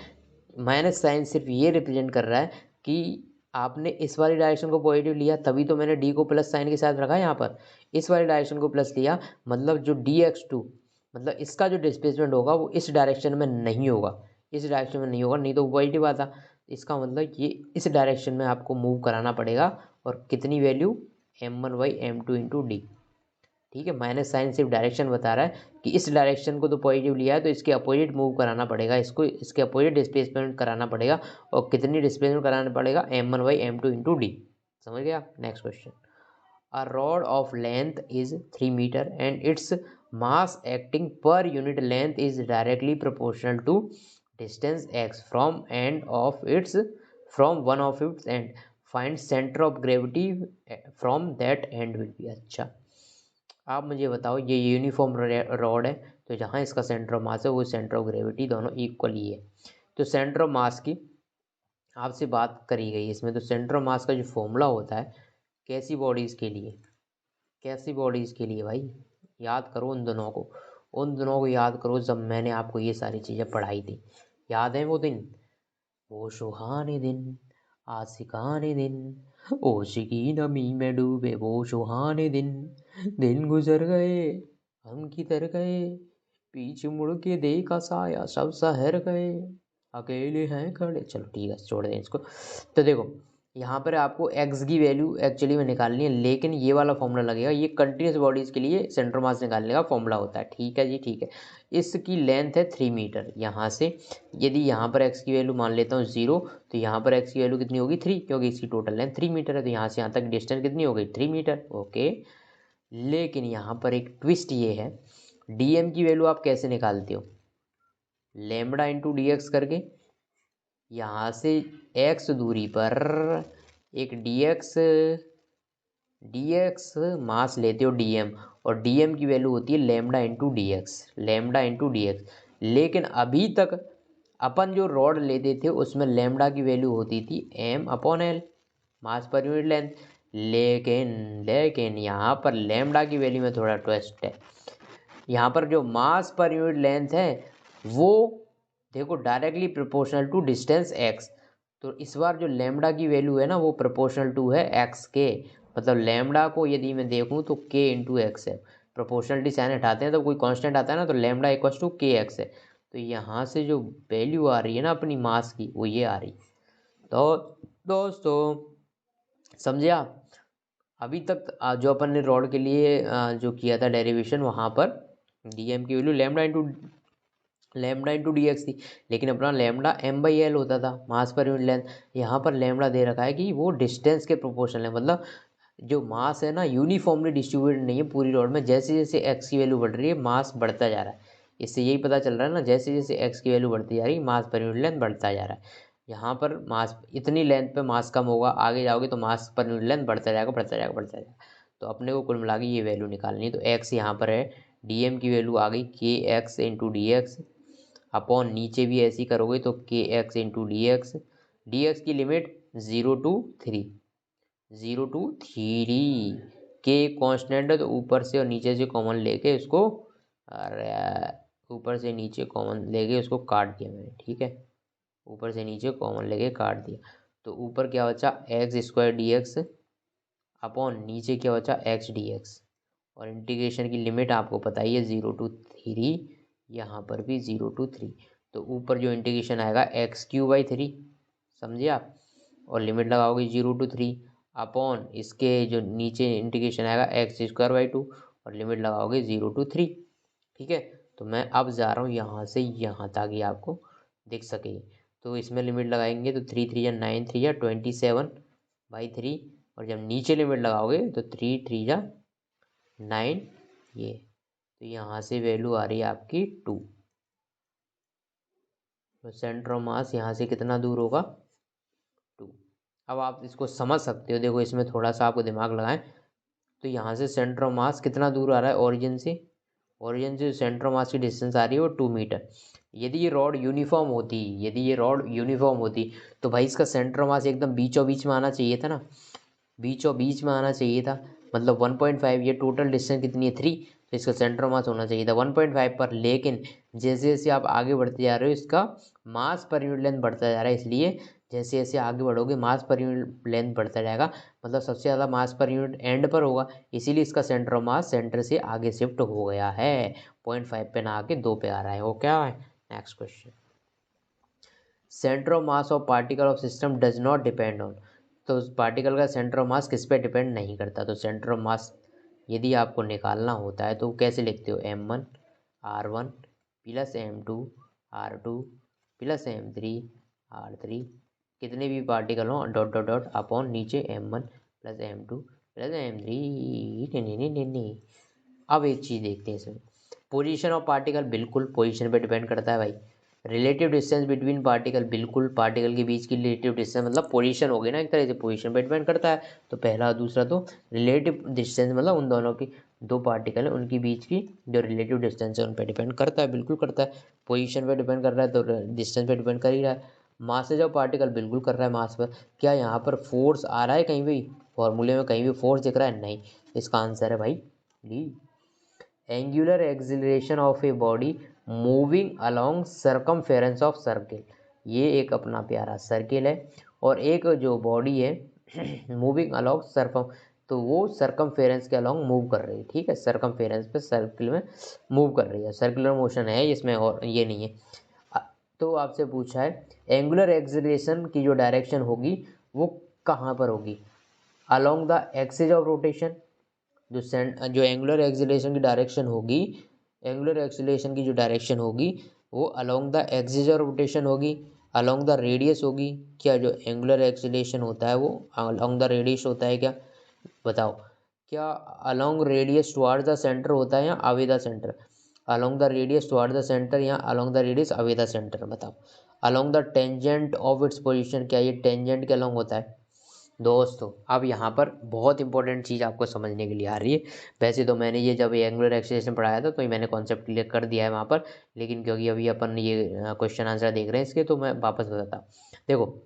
माइनस साइन सिर्फ ये रिप्रेजेंट कर रहा है कि आपने इस वाली डायरेक्शन को पॉजिटिव लिया, तभी तो मैंने डी को प्लस साइन के साथ रखा है यहाँ पर। इस वाली डायरेक्शन को प्लस लिया, मतलब जो dx2 मतलब इसका जो डिस्प्लेसमेंट होगा वो इस डायरेक्शन में नहीं होगा, इस डायरेक्शन में नहीं होगा, नहीं तो पॉजिटिव आता। इसका मतलब ये इस डायरेक्शन में आपको मूव कराना पड़ेगा, और कितनी वैल्यू, m1/m2 इंटू डी, ठीक है। माइनस साइन सिर्फ डायरेक्शन बता रहा है कि इस डायरेक्शन को तो पॉजिटिव लिया है तो इसके अपोजिट मूव कराना पड़ेगा, इसको इसके अपोजिट डिस्प्लेसमेंट कराना पड़ेगा, और कितनी डिस्प्लेसमेंट कराना पड़ेगा, m1/m2 इंटू डी। समझ गया। Next question, a rod of length is 3 metre and its mass acting per unit length is directly proportional to distance x from one of its end find centre of gravity from that end will be. अच्छा, आप मुझे बताओ, ये uniform rod है, तो जहाँ इसका centre of मास है वो सेंटर ऑफ ग्रेविटी दोनों इक्वल ही है। तो सेंटर ऑफ मास की आपसे बात करी गई इसमें, तो सेंटर ऑफ मास का जो फॉर्मूला होता है कैसी बॉडीज़ के लिए, कैसी बॉडीज़ के लिए भाई? याद करो उन दिनों को याद करो जब मैंने आपको ये सारी चीज़ें पढ़ाई थी। याद है वो दिन? वो सुहाने दिन, आशिकाने दिन, ओशिकी नमी में डूबे वो सुहाने दिन गुजर गए, हम किधर गए, पीछे मुड़ के देखा साया सब शहर गए, अकेले हैं खड़े। चलो ठीक है, छोड़ दें इसको। तो देखो यहाँ पर आपको एक्स की वैल्यू एक्चुअली में निकालनी है, लेकिन ये वाला फॉर्मूला लगेगा, ये कंटिन्यूस बॉडीज़ के लिए सेंटर मास निकालने का फॉर्मूला होता है। ठीक है जी, ठीक है। इसकी लेंथ है 3 मीटर। यहाँ से यदि यहाँ पर एक्स की वैल्यू मान लेता हूँ 0, तो यहाँ पर एक्स की वैल्यू कितनी होगी 3, क्योंकि इसकी टोटल लेंथ 3 मीटर है। तो यहाँ से यहाँ तक डिस्टेंस कितनी हो गई 3 मीटर। ओके, लेकिन यहाँ पर एक ट्विस्ट ये है, डीएम की वैल्यू आप कैसे निकालते हो? लेमडा इंटू डी एक्स करके, यहाँ से एक्स दूरी पर एक dx मास लेते हो dm, और dm की वैल्यू होती है लेमडा इंटू डी एक्स। लेकिन अभी तक अपन जो रॉड लेते थे उसमें लेमडा की वैल्यू होती थी m अपॉन एल, मास पर यूनिट लेंथ। लेकिन यहाँ पर लेमडा की वैल्यू में थोड़ा ट्विस्ट है। यहाँ पर जो मास पर यूनिट लेंथ है वो देखो directly proportional to distance x। तो इस बार जो लेमडा की वैल्यू है ना वो प्रोपोर्शनल टू है x के, मतलब लेमडा को यदि मैं देखूँ तो k इंटू एक्स है। प्रोपोर्शनलिटी साइन हटाते हैं तो कोई कांस्टेंट आता है ना, तो लेमडा इक्वल्स टू के एक्स है। तो यहाँ से जो वैल्यू आ रही है ना अपनी मास की वो ये आ रही। तो दोस्तों समझे आप? अभी तक जो अपन ने रॉड के लिए जो किया था डेरिवेशन, वहाँ पर डीएम की value lambda into D x थी, लेकिन अपना लेमडा एम बाई एल होता था, मास पर यूनिट लेंथ। यहाँ पर लेमडा दे रखा है कि वो डिस्टेंस के प्रोपोर्शनल है, मतलब जो मास है ना यूनिफॉर्मली डिस्ट्रीब्यूटेड नहीं है पूरी रॉड में। जैसे जैसे एक्स की वैल्यू बढ़ रही है मास बढ़ता जा रहा है। इससे यही पता चल रहा है ना, जैसे जैसे एक्स की वैल्यू बढ़ती जा रही है मास पर यूनिट लेंथ बढ़ता जा रहा है। यहाँ पर मास इतनी लेंथ पे मास कम होगा, आगे जाओगे तो मास पर यूनिट लेंथ बढ़ता जाएगा बढ़ता जाएगा बढ़ता जाएगा। तो अपने को कुल मिला के ये वैल्यू निकालनी है। तो एक्स यहाँ पर है, डीएम की वैल्यू आ गई के x into D x upon, नीचे भी ऐसी करोगे तो के एक्स इंटू डी एक्स की लिमिट 0 to 3 के कॉन्स्टेंट है, तो ऊपर से और नीचे से कॉमन लेके इसको, अरे ऊपर से नीचे कॉमन लेके उसको काट दिया मैंने। ठीक है, ऊपर से नीचे कॉमन लेके काट दिया, तो ऊपर क्या बचा x square D x upon नीचे क्या बचा एक्स डी एक्स। और इंटीग्रेशन की लिमिट आपको पता ही है 0 to 3, यहाँ पर भी 0 to 3। तो ऊपर जो इंटीग्रेशन आएगा x³/3, समझे आप? और लिमिट लगाओगे 0 to 3 अपॉन इसके जो नीचे इंटीग्रेशन आएगा x²/2, और लिमिट लगाओगे 0 to 3। ठीक है, तो मैं अब जा रहा हूँ यहाँ से यहाँ ताकि आपको दिख सके। तो इसमें लिमिट लगाएंगे तो 3 3 या 9 3 या 27/3, और जब नीचे लिमिट लगाओगे तो 3 3 या 9 ये, तो यहाँ से वैल्यू आ रही है आपकी 2। तो सेंटर ऑफ मास यहाँ से कितना दूर होगा 2। अब आप इसको समझ सकते हो, देखो इसमें थोड़ा सा आपको दिमाग लगाएं। तो यहाँ से सेंटर ऑफ मास कितना दूर आ रहा है ओरिजिन से सेंटर ऑफ मास की डिस्टेंस आ रही है वो 2 मीटर। यदि ये रॉड यूनिफॉर्म होती तो भाई इसका सेंटर ऑफ मास एकदम बीचों बीच में आना चाहिए था ना, बीचों बीच में आना चाहिए था। मतलब 1.5, ये टोटल डिस्टेंस कितनी है 3, तो इसका सेंटर ऑफ मास होना चाहिए था 1.5 पर। लेकिन जैसे जैसे आप आगे बढ़ते जा रहे हो इसका मास पर यूनिट लेंथ बढ़ता जा रहा है, इसलिए जैसे जैसे आगे बढ़ोगे मास पर यूनिट लेंथ बढ़ता जाएगा, मतलब सबसे ज़्यादा मास पर यूनिट एंड पर होगा, इसीलिए इसका सेंटर ऑफ मास सेंटर से आगे शिफ्ट हो गया है, 0.5 पे ना आके 2 पे आ रहा है। वो क्या है? Next question, centre of mass of particle of system does not depend on. तो उस पार्टिकल का सेंटर ऑफ मास किस पे डिपेंड नहीं करता। तो सेंटर ऑफ मास यदि आपको निकालना होता है तो कैसे लिखते हो, m1 r1 plus m2 r2 plus m3 r3, कितने भी पार्टिकल हों डॉट डॉट डॉट अपॉन नीचे m1 plus m2 plus m3। अब एक चीज़ देखते हैं इसमें, पोजीशन ऑफ पार्टिकल बिल्कुल पोजीशन पे डिपेंड करता है भाई। रिलेटिव डिस्टेंस बिटवीन पार्टिकल, बिल्कुल पार्टिकल के बीच की रिलेटिव डिस्टेंस मतलब पोजीशन हो गई ना एक तरह से, पोजीशन पे डिपेंड करता है। तो पहला दूसरा, तो रिलेटिव डिस्टेंस मतलब उन दोनों की, दो पार्टिकल है उनकी बीच की जो रिलेटिव डिस्टेंस है उन पर डिपेंड करता है, बिल्कुल करता है। पोजीशन पे डिपेंड कर रहा है तो डिस्टेंस पे डिपेंड कर ही रहा है। मास से जब पार्टिकल बिल्कुल कर रहा है मास पर, क्या यहाँ पर फोर्स आ रहा है कहीं भी? फॉर्मूले में कहीं भी फोर्स दिख रहा है? नहीं, इसका आंसर है भाई D. Angular acceleration of a body moving along circumference of circle. ये एक अपना प्यारा सर्किल है और एक जो बॉडी है मूविंग अलोंग सर्कम, तो वो सर्कमफेरेंस के अलोंग मूव कर रही है, ठीक है, सर्कमफेरेंस पे सर्किल में मूव कर रही है, सर्कुलर मोशन है इसमें और ये नहीं है। तो आपसे पूछा है एंगुलर एक्सिलरेशन की जो डायरेक्शन होगी वो कहाँ पर होगी? Along the axis of rotation. जो एंगुलर एक्सिलरेशन की डायरेक्शन होगी, एंगुलर एक्सिलरेशन की जो डायरेक्शन होगी वो along the axis of rotation होगी, अलोंग द रेडियस होगी। क्या जो एंगुलर एक्सिलरेशन होता है वो अलोंग द रेडियस होता है क्या? बताओ, क्या along radius toward the centre होता है या away the centre? Along the radius toward the centre या along the radius away the centre? बताओ। Along the tangent of its position, क्या ये टेंजेंट के अलोंग होता है? दोस्तों अब यहाँ पर बहुत इंपॉर्टेंट चीज़ आपको समझने के लिए आ रही है। वैसे तो मैंने ये जब एंगुलर एक्सिलरेशन पढ़ाया था तो ये मैंने कॉन्सेप्ट क्लियर कर दिया है वहाँ पर, लेकिन क्योंकि अभी अपन ये क्वेश्चन आंसर देख रहे हैं इसके, तो मैं वापस बताता हूँ। देखो,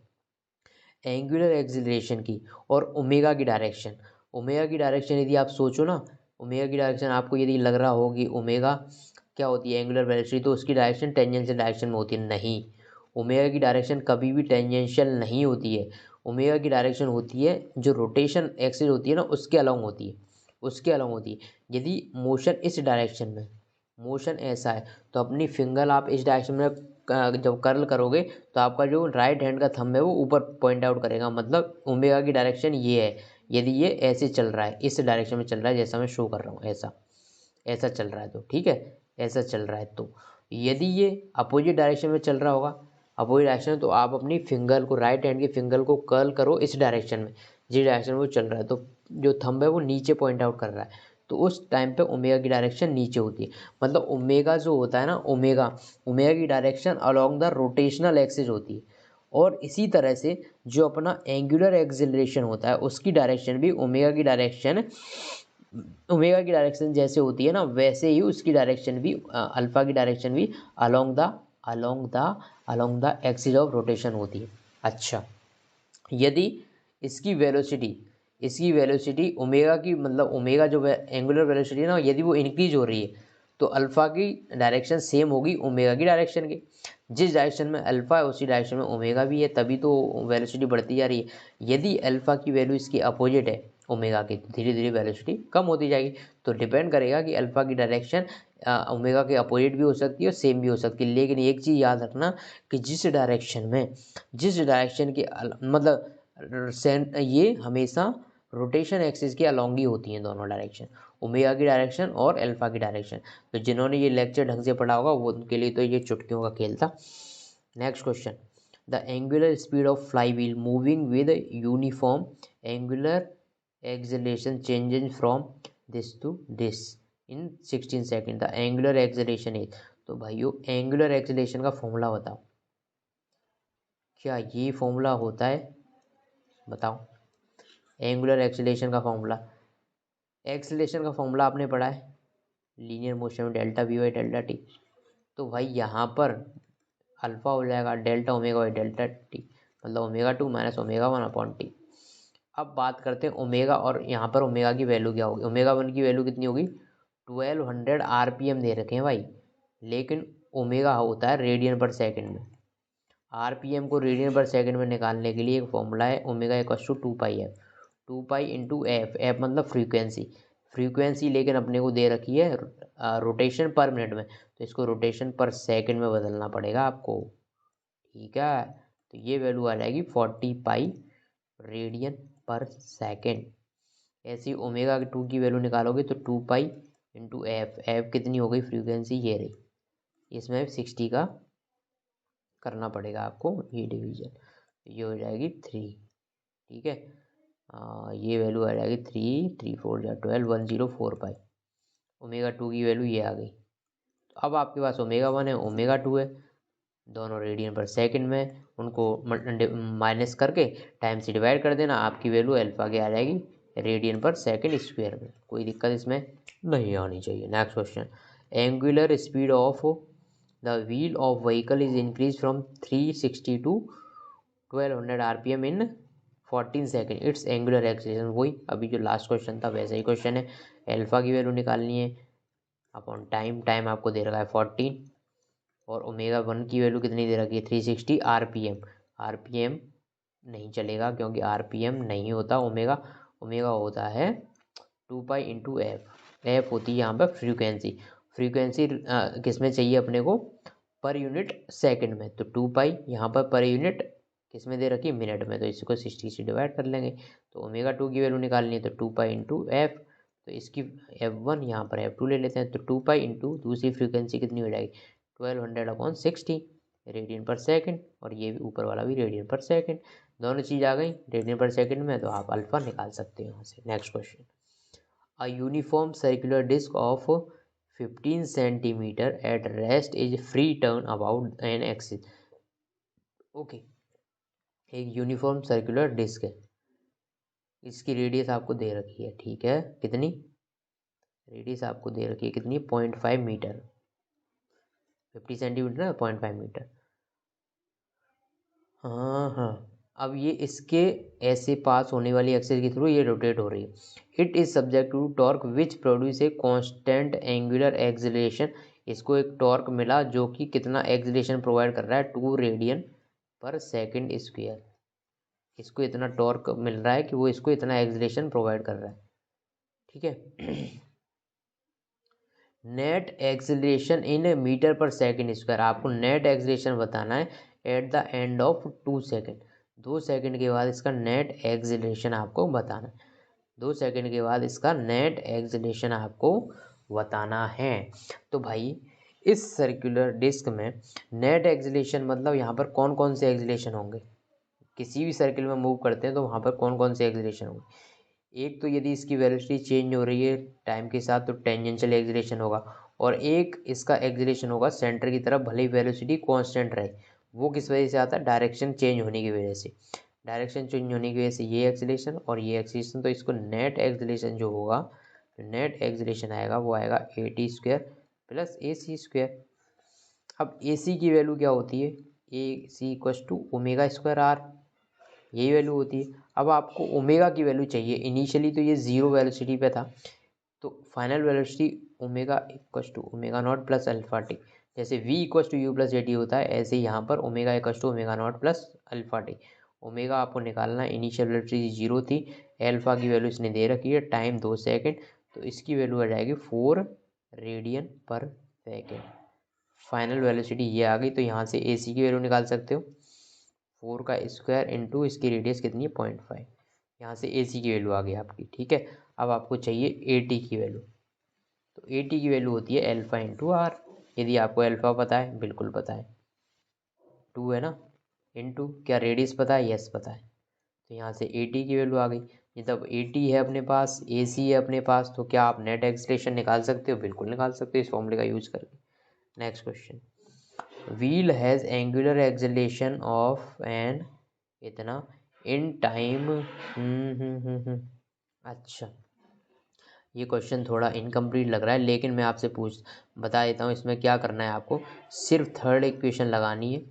एंगुलर एक्सिलरेशन की और ओमेगा की डायरेक्शन, ओमेगा की डायरेक्शन यदि आप सोचो ना, ओमेगा की डायरेक्शन आपको यदि लग रहा हो कि ओमेगा क्या होती है एंगुलर वेलोसिटी, तो उसकी डायरेक्शन टेंजेंशियल डायरेक्शन में होती है। नहीं, ओमेगा की डायरेक्शन कभी भी टेंजेंशियल नहीं होती है। ओमेगा की डायरेक्शन होती है जो रोटेशन एक्सिस होती है ना उसके अलोंग होती है, उसके अलोंग होती है। यदि मोशन इस डायरेक्शन में, मोशन ऐसा है तो अपनी फिंगर आप इस डायरेक्शन में जब कर्ल करोगे तो आपका जो राइट हैंड का थंब है वो ऊपर पॉइंट आउट करेगा, मतलब ओमेगा की डायरेक्शन ये है। यदि ये ऐसे चल रहा है, इस डायरेक्शन में चल रहा है जैसा मैं शो कर रहा हूँ, ऐसा ऐसा चल रहा है तो ठीक है, ऐसा चल रहा है तो यदि ये अपोजिट डायरेक्शन में चल रहा होगा, अपोजिट डायरेक्शन, तो आप अपनी फिंगर को, राइट हैंड की फिंगर को कर्ल करो इस डायरेक्शन में, जिस डायरेक्शन में वो चल रहा है, तो जो थंब है वो नीचे पॉइंट आउट कर रहा है, तो उस टाइम पे ओमेगा की डायरेक्शन नीचे होती है। मतलब ओमेगा जो होता है ना, ओमेगा, ओमेगा की direction along the rotational axis होती है। और इसी तरह से जो अपना एंगुलर एक्सिलरेशन होता है उसकी डायरेक्शन भी ओमेगा की डायरेक्शन, ओमेगा की डायरेक्शन जैसे होती है ना वैसे ही उसकी डायरेक्शन भी, अल्फा की डायरेक्शन भी along the along the along the axis of rotation होती है। अच्छा, यदि इसकी वेलोसिटी, इसकी वेलोसिटी ओमेगा की, मतलब ओमेगा जो एंगुलर वेलोसिटी है ना, यदि वो इंक्रीज हो रही है तो अल्फा की डायरेक्शन सेम होगी ओमेगा की डायरेक्शन की। जिस डायरेक्शन में अल्फा है उसी डायरेक्शन में ओमेगा भी है, तभी तो वेलोसिटी बढ़ती जा रही है। यदि अल्फा की वैल्यू इसकी अपोजिट है ओमेगा की, तो धीरे धीरे वेलोसिटी कम होती जाएगी। तो डिपेंड करेगा कि अल्फा की डायरेक्शन ओमेगा के अपोजिट भी हो सकती है और सेम भी हो सकती है। लेकिन एक चीज़ याद रखना कि जिस डायरेक्शन में, जिस डायरेक्शन के मतलब ये हमेशा रोटेशन एक्सिस के अलोंग ही होती हैं दोनों डायरेक्शन, ओमेगा की डायरेक्शन और अल्फा की डायरेक्शन। तो जिन्होंने ये लेक्चर ढंग से पढ़ा होगा वो, उनके लिए तो ये चुटकियों का खेल था। Next question, the angular speed of flywheel moving with uniform angular acceleration changes from this to this in 16 second, the angular acceleration is. तो भाइयों एंगुलर एक्सेलरेशन का फॉर्मूला बताओ, क्या ये फॉर्मूला होता है? बताओ, एंगुलर एक्सेलरेशन का फॉर्मूला, एक्सेलरेशन का फॉर्मूला आपने पढ़ा है लीनियर मोशन में delta v by delta t. तो भाई यहाँ पर अल्फा हो जाएगा delta omega by delta t, मतलब omega two minus omega one upon t. अब बात करते हैं ओमेगा, और यहाँ पर ओमेगा की वैल्यू क्या होगी? ओमेगा वन की वैल्यू कितनी होगी? 1200 आरपीएम दे रखे हैं भाई, लेकिन ओमेगा होता है रेडियन पर सेकंड में। आरपीएम को रेडियन पर सेकंड में निकालने के लिए एक फॉर्मूला है omega equals to 2 pi F, 2 pi into F, F मतलब फ्रीक्वेंसी, फ्रीक्वेंसी लेकिन अपने को दे रखी है रोटेशन पर मिनट में, तो इसको रोटेशन पर सेकंड में बदलना पड़ेगा आपको, ठीक है। तो ये वैल्यू आ जाएगी 40 पाई रेडियन पर सेकेंड। ऐसी ओमेगा टू की वैल्यू निकालोगे तो 2 पाई इंटू एफ, एफ कितनी हो गई फ्रीक्वेंसी ये रही, इसमें 60 का करना पड़ेगा आपको ये डिवीजन, ये हो जाएगी 3, ठीक है। ये वैल्यू आ जाएगी 3, 3 4 या 12, 104 पाई। ओमेगा टू की वैल्यू ये आ गई। तो अब आपके पास ओमेगा वन है, ओमेगा टू है, दोनों रेडियन पर सेकंड में, उनको माइनस करके टाइम से डिवाइड कर देना, आपकी वैल्यू अल्फा की आ जाएगी रेडियन पर सेकंड स्क्वायर में। कोई दिक्कत इसमें नहीं आनी चाहिए। Next question, angular speed of the wheel of vehicle is increase from 360 to 1200 RPM in 14 second it's angular acceleration, वही अभी जो लास्ट क्वेश्चन था वैसा ही क्वेश्चन है। अल्फा की वैल्यू निकालनी है अपॉन टाइम आपको दे रखा है 14 और ओमेगा 1 की वैल्यू कितनी दे रखी है 360 आरपीएम नहीं चलेगा क्योंकि आरपीएम नहीं होता ओमेगा होता है 2 पाई इंटू एफ होती है यहाँ पर फ्रीक्वेंसी किस में चाहिए अपने को पर यूनिट सेकंड में, तो 2 पाई यहाँ पर यूनिट किस में दे रखी है मिनट में, तो इसको 60 से डिवाइड कर लेंगे। तो ओमेगा 2 की वैल्यू निकालनी है तो 2 पाई इंटू एफ, तो इसकी F1 यहाँ पर F2 ले लेते हैं, तो 2 पाई इंटू दूसरी फ्रीक्वेंसी कितनी हो जाएगी 1200/60 रेडियन पर सेकंड, और ये भी ऊपर वाला भी रेडियन पर सेकंड, दोनों चीज़ आ गई रेडियन पर सेकंड में, तो आप अल्फा निकाल सकते हो यहाँ से। Next question, a uniform circular disc of 15 centimetre at rest is free turn about an axis. Okay, एक यूनिफॉर्म सर्कुलर डिस्क है, इसकी रेडियस आपको दे रखी है, ठीक है, कितनी रेडियस आपको दे रखी है कितनी 0.5 मीटर, 50 सेंटीमीटर है 0.5 मीटर। हाँ, अब ये इसके ऐसे पास होने वाली एक्सिस के थ्रू ये रोटेट हो रही है। It is subject to torque which produce a constant angular acceleration, इसको एक टॉर्क मिला जो कि कितना एक्सीलरेशन प्रोवाइड कर रहा है 2 रेडियन पर सेकंड स्क्वायर, इसको इतना टॉर्क मिल रहा है कि वो इसको इतना एक्सीलरेशन प्रोवाइड कर रहा है, ठीक है। नेट एक्सीलरेशन इन मीटर पर सेकंड स्क्वायर, आपको नेट एक्सीलरेशन बताना है at the end of 2 second, 2 second के बाद इसका नेट एक्सीलरेशन आपको बताना है, 2 सेकेंड के बाद इसका नेट एक्सीलरेशन आपको बताना है। तो भाई इस सर्कुलर डिस्क में नेट एक्सीलरेशन मतलब यहाँ पर कौन कौन से एक्सीलरेशन होंगे, किसी भी सर्किल में मूव करते हैं तो वहाँ पर कौन कौन से एक्सीलरेशन होंगे। एक तो यदि इसकी वेलोसिटी चेंज हो रही है टाइम के साथ तो टेंजेंशियल एक्सीलरेशन होगा, और एक इसका एक्सीलरेशन होगा सेंटर की तरफ, भले ही वेलोसिटी कांस्टेंट रहे, वो किस वजह से आता है डायरेक्शन चेंज होने की वजह से, डायरेक्शन चेंज होने की वजह से ये एक्सीलरेशन और ये एक्सीलरेशन, तो इसको नेट एक्सीलरेशन जो होगा, नेट एक्सीलरेशन आएगा वो आएगा AT² प्लस AC²। अब AC की वैल्यू क्या होती है, AC = ω²R, यही वैल्यू होती है। अब आपको ओमेगा की वैल्यू चाहिए, इनिशियली तो ये 0 वेलोसिटी पे था, तो final velocity omega =ω0 plus alpha t, जैसे V =U+AT होता है, ऐसे ही यहाँ पर omega =ω0 plus alpha t. Omega आपको निकालना है, इनिशियल वेलोसिटी 0 थी, अल्फा की वैल्यू इसने दे रखी है टाइम 2 सेकेंड, तो इसकी वैल्यू आ जाएगी 4 रेडियन पर सेकेंड। फाइनल वेलोसिटी ये आ गई, तो यहाँ से AC की वैल्यू निकाल सकते हो 4 का स्क्वायर इंटू इसकी रेडियस कितनी है 0.5, यहाँ से AC की वैल्यू आ गई आपकी, ठीक है। अब आपको चाहिए AT की वैल्यू, तो AT की वैल्यू होती है अल्फा इंटू आर, यदि आपको अल्फा पता है, बिल्कुल पता है 2 है ना, इंटू क्या रेडियस पता है, यस पता है, तो यहाँ से AT की वैल्यू आ गई। ये तब AT है अपने पास, AC है अपने पास, तो क्या आप नेट एक्सीलरेशन निकाल सकते हो, बिल्कुल निकाल सकते हो इस फॉर्मूले का यूज करके। Next question, wheel has angular acceleration of an इतना इन टाइम। अच्छा, ये क्वेश्चन थोड़ा इनकम्प्लीट लग रहा है, लेकिन मैं आपसे बता देता हूँ इसमें क्या करना है आपको, सिर्फ थर्ड इक्वेशन लगानी है,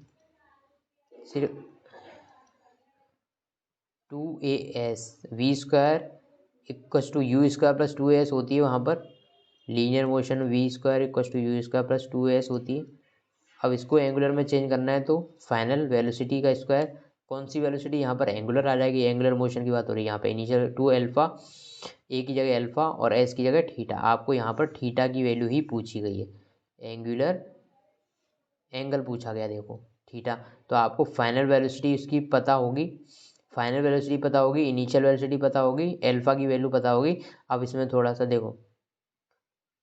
सिर्फ 2AS V² =U² plus 2AS होती है, वहाँ पर linear motion V² =U² plus 2AS होती है। अब इसको एंगुलर में चेंज करना है तो फाइनल वेलोसिटी का स्क्वायर, कौन सी वेलोसिटी यहाँ पर एंगुलर आ जाएगी, एंगुलर मोशन की बात हो रही है यहाँ पे, इनिशियल 2 अल्फा, ए की जगह अल्फा और एस की जगह थीटा, आपको यहाँ पर थीटा की वैल्यू ही पूछी गई है, एंगुलर एंगल पूछा गया देखो थीटा, तो आपको फाइनल वेलोसिटी इसकी पता होगी, फाइनल वेलोसिटी पता होगी, इनिशियल वेलोसिटी पता होगी, अल्फा की वैल्यू पता होगी। अब इसमें थोड़ा सा देखो,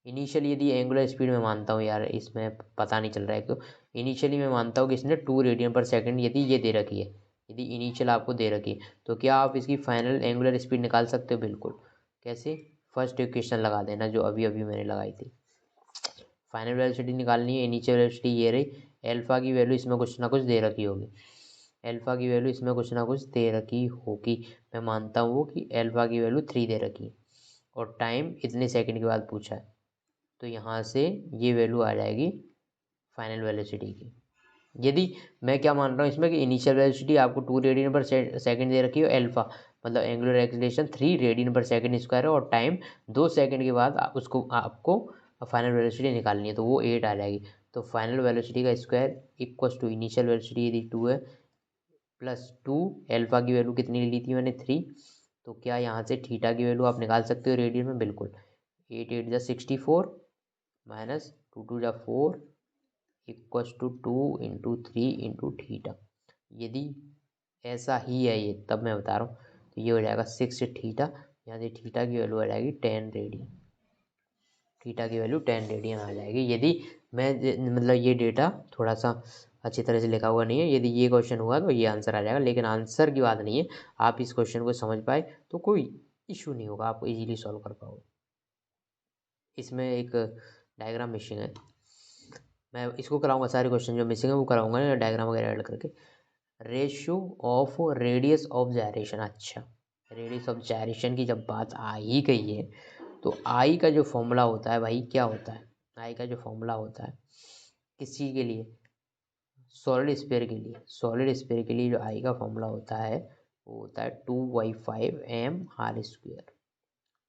इनिशियली यदि एंगुलर स्पीड में मानता हूँ यार, इसमें पता नहीं चल रहा है, तो इनिशियली मैं मानता हूँ कि इसने 2 रेडियन पर सेकंड यदि ये दे रखी है, यदि इनिशियल आपको दे रखी है, तो क्या आप इसकी फाइनल एंगुलर स्पीड निकाल सकते हो, बिल्कुल। कैसे, फर्स्ट इक्वेशन लगा देना जो अभी अभी मैंने लगाई थी, फाइनल वेलोसिटी निकालनी है, इनिशियल वेलोसिटी ये रही, अल्फा की वैल्यू इसमें कुछ ना कुछ दे रखी होगी, अल्फा की वैल्यू इसमें कुछ ना कुछ दे रखी होगी, मैं मानता हूँ कि अल्फा की वैल्यू 3 दे रखी है, और टाइम इतने सेकंड के बाद पूछा है, तो यहाँ से ये वैल्यू आ जाएगी फाइनल वेलोसिटी की, यदि मैं क्या मान रहा हूँ इसमें कि इनिशियल वेलोसिटी आपको 2 रेडियन पर सेकंड दे रखी है, अल्फा मतलब एंगुलर एक्सीलरेशन 3 रेडियन पर सेकंड स्क्वायर है, और टाइम 2 सेकंड के बाद उसको आपको फाइनल वेलोसिटी निकालनी है, तो वो 8 आ जाएगी। तो फाइनल वेलोसिटी का square equals to initial velocity यदि 2 है प्लस 2, अल्फा की वैल्यू कितनी ली थी मैंने 3, तो क्या यहाँ से थीटा की वैल्यू आप निकाल सकते हो रेडियन में? बिल्कुल। 8 8 जा 64 माइनस 2 2 जा 4 equals to 2 into 3 into theta. यदि ऐसा ही है ये, तब मैं बता रहा हूँ, तो ये हो जाएगा 6 थीटा, यहाँ से थीटा की वैल्यू आ जाएगी 10 रेडियन, थीटा की वैल्यू 10 रेडियन आ जाएगी। यदि मैं मतलब ये डेटा थोड़ा सा अच्छी तरह से लिखा हुआ नहीं है, यदि ये क्वेश्चन हुआ तो ये आंसर आ जाएगा, लेकिन आंसर की बात नहीं है, आप इस क्वेश्चन को समझ पाए तो कोई इशू नहीं होगा, आप इजीली सॉल्व कर पाओगे। इसमें एक डायग्राम मिसिंग है, मैं इसको कराऊंगा, सारे क्वेश्चन जो मिसिंग है वो कराऊंगा डायग्राम वगैरह ऐड करके। Ratio of radius of gyration, अच्छा रेडियस ऑफ जायरेशन की जब बात आ ही गई है, तो आई का जो फॉर्मूला होता है भाई, क्या होता है आई का जो फॉर्मूला होता है किस चीज़ के लिए? सॉलिड स्फीयर के लिए। सॉलिड स्फीयर के लिए जो आई का फॉर्मूला होता है वो होता है 2/5 m r²।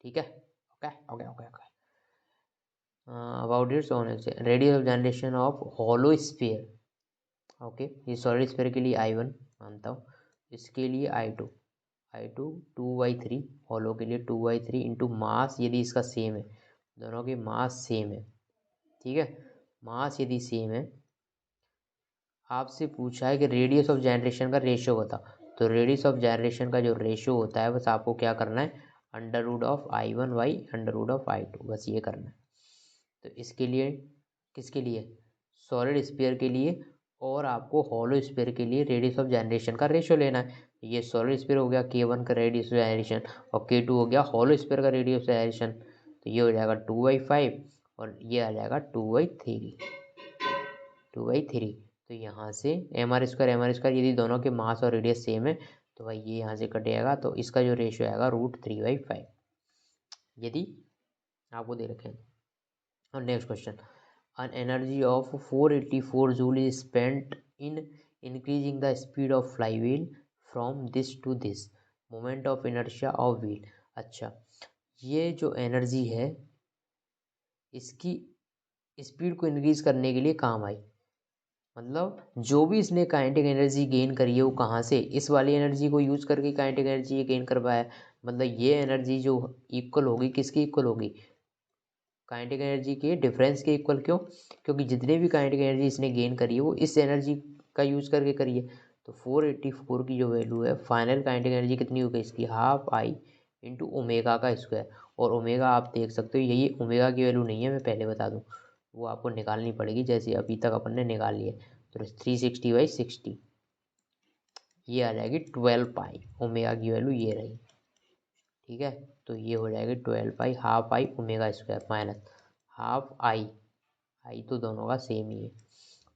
ठीक है, okay okay okay okay. About its own radius of generation of hollow sphere. Okay, ये सॉलिड स्फीयर के लिए I1 मानता हूँ, इसके लिए I2 2/3, हॉलो के लिए 2/3 इंटू मास, यदि इसका सेम है, दोनों के मास सेम है, ठीक है, मास यदि सेम है, आपसे पूछा है कि रेडियस ऑफ जनरेशन का रेशियो बता, तो रेडियस ऑफ जनरेशन का जो रेशियो होता है बस आपको क्या करना है, √(I1 बाई √(I2), बस ये करना है। तो इसके लिए किसके लिए? सॉलिड स्फीयर के लिए, और आपको हॉलो स्फीयर के लिए रेडियस ऑफ जनरेशन का रेशियो लेना है। ये सॉलिड स्फीयर हो गया K1 का रेडियस ऑफ जनरेशन, और K2 हो गया हॉलो स्फीयर का रेडियस ऑफ जनरेशन, तो ये हो जाएगा 2/5 और ये आ जाएगा 2/3। तो यहाँ से mr² यदि दोनों के मास और रेडियस सेम है तो भाई ये यहाँ से कट जाएगा, तो इसका जो रेशियो आएगा √3/5 यदि आपको दे रखे हैं। और next question, an energy of 484 joule is spent in increasing the speed of flywheel from this to this, moment of inertia of wheel। अच्छा, ये जो एनर्जी है इसकी स्पीड को इंक्रीज करने के लिए काम आई, मतलब जो भी इसने काइनेटिक एनर्जी गेन करी है वो कहाँ से, इस वाली एनर्जी को यूज करके काइनेटिक एनर्जी ये गेन कर पाया। मतलब ये एनर्जी जो इक्वल होगी, किसकी इक्वल होगी? काइनेटिक एनर्जी के डिफरेंस के इक्वल। क्यों? क्योंकि जितने भी काइनेटिक एनर्जी इसने गेन करी है वो इस एनर्जी का यूज करके करी है। तो 484 की जो वैल्यू है, फाइनल काइनेटिक एनर्जी कितनी हो गई इसकी? ½ इंटू ओमेगा का स्क्वायर। और ओमेगा आप देख सकते हो, यही ओमेगा की वैल्यू नहीं है, मैं पहले बता दूं, वो आपको निकालनी पड़ेगी, जैसे अभी तक अपन ने निकाल लिया। तो 360/60 ये आ जाएगी 12π, ओमेगा की वैल्यू ये रही, ठीक है। तो ये हो जाएगी 12π, ½ ओमेगा स्क्वायर माइनस आई तो दोनों का सेम ही है,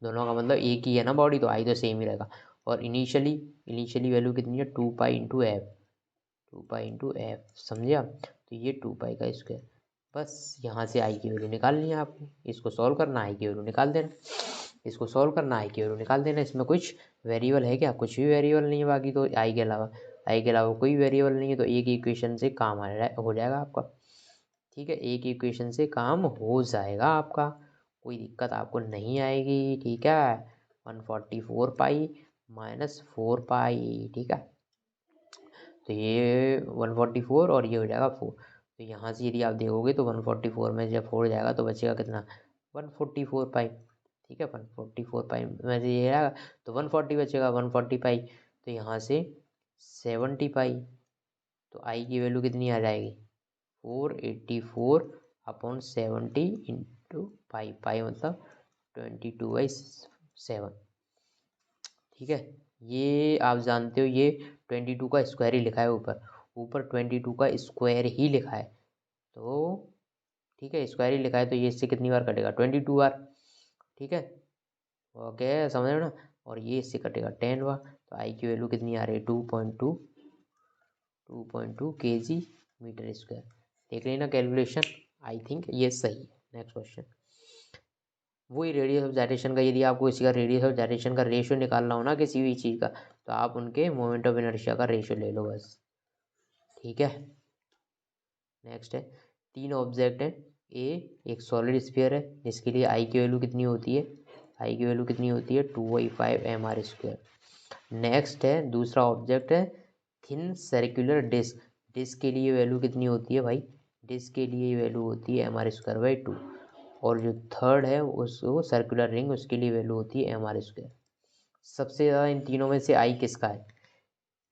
दोनों का मतलब एक ही है ना बॉडी, तो आई तो सेम ही रहेगा। और इनिशियली वैल्यू कितनी है? 2π इंटू एफ, 2π इंटू एफ, समझे आप? तो ये 2π का स्क्वायर, बस यहाँ से आई की वैल्यू निकालनी है आपको, इसको सॉल्व करना, आई की वैल्यू निकाल देना, इसको सॉल्व करना, आई की वैल्यू निकाल देना। इसमें कुछ वेरिएबल है क्या? कुछ भी वेरिएबल नहीं है, बाकी तो आई के अलावा कोई वेरिएबल नहीं है, तो एक इक्वेशन से काम हो जाएगा आपका, ठीक है, एक इक्वेशन से काम हो जाएगा आपका, कोई दिक्कत आपको नहीं आएगी, ठीक है। 144π माइनस 4π, ठीक है, तो ये 144 और ये हो जाएगा 4। तो यहाँ से यदि आप देखोगे तो 144 में जब 4 जाएगा तो बचेगा कितना? 144π, ठीक है, 144π में से ये आएगा तो 140 बचेगा, 140π, तो यहाँ से 70π, तो आई की वैल्यू कितनी आ जाएगी? 484/70 इंटू पाई मतलब 22/7, ठीक है। ये आप जानते हो ये 22 का स्क्वायर ही लिखा है, ऊपर 22 का स्क्वायर ही लिखा है, तो ठीक है, स्क्वायर ही लिखा है, तो ये इससे कितनी बार कटेगा? 22 बार, ठीक है, ओके, समझ रहे हो ना। और ये इससे कटेगा 10 बार, तो आई की वैल्यू कितनी आ रही है? 2.2 kg मीटर स्क्वायर। देख लेना कैलकुलेशन, आई थिंक ये सही है। नेक्स्ट क्वेश्चन, वही रेडियस ऑफ जाइरेशन का, यदि आपको इसी का रेडियस ऑफ जाइरेशन का रेशियो निकालना हो ना किसी भी चीज़ का, तो आप उनके मोमेंट ऑफ इनर्शिया का रेशियो ले लो बस। ठीक है, नेक्स्ट है, 3 ऑब्जेक्ट है। ए एक सॉलिड स्फीयर है जिसके लिए आई की वैल्यू कितनी होती है, आई की वैल्यू कितनी होती है 2/5 mr²। नेक्स्ट है दूसरा ऑब्जेक्ट है थिन सर्कुलर डिस्क, डिस्क के लिए वैल्यू कितनी होती है भाई, डिस्क के लिए वैल्यू होती है mr²/2। और जो थर्ड है उसको सर्कुलर रिंग, उसके लिए वैल्यू होती है mr²। सबसे ज़्यादा इन तीनों में से आई किसका है,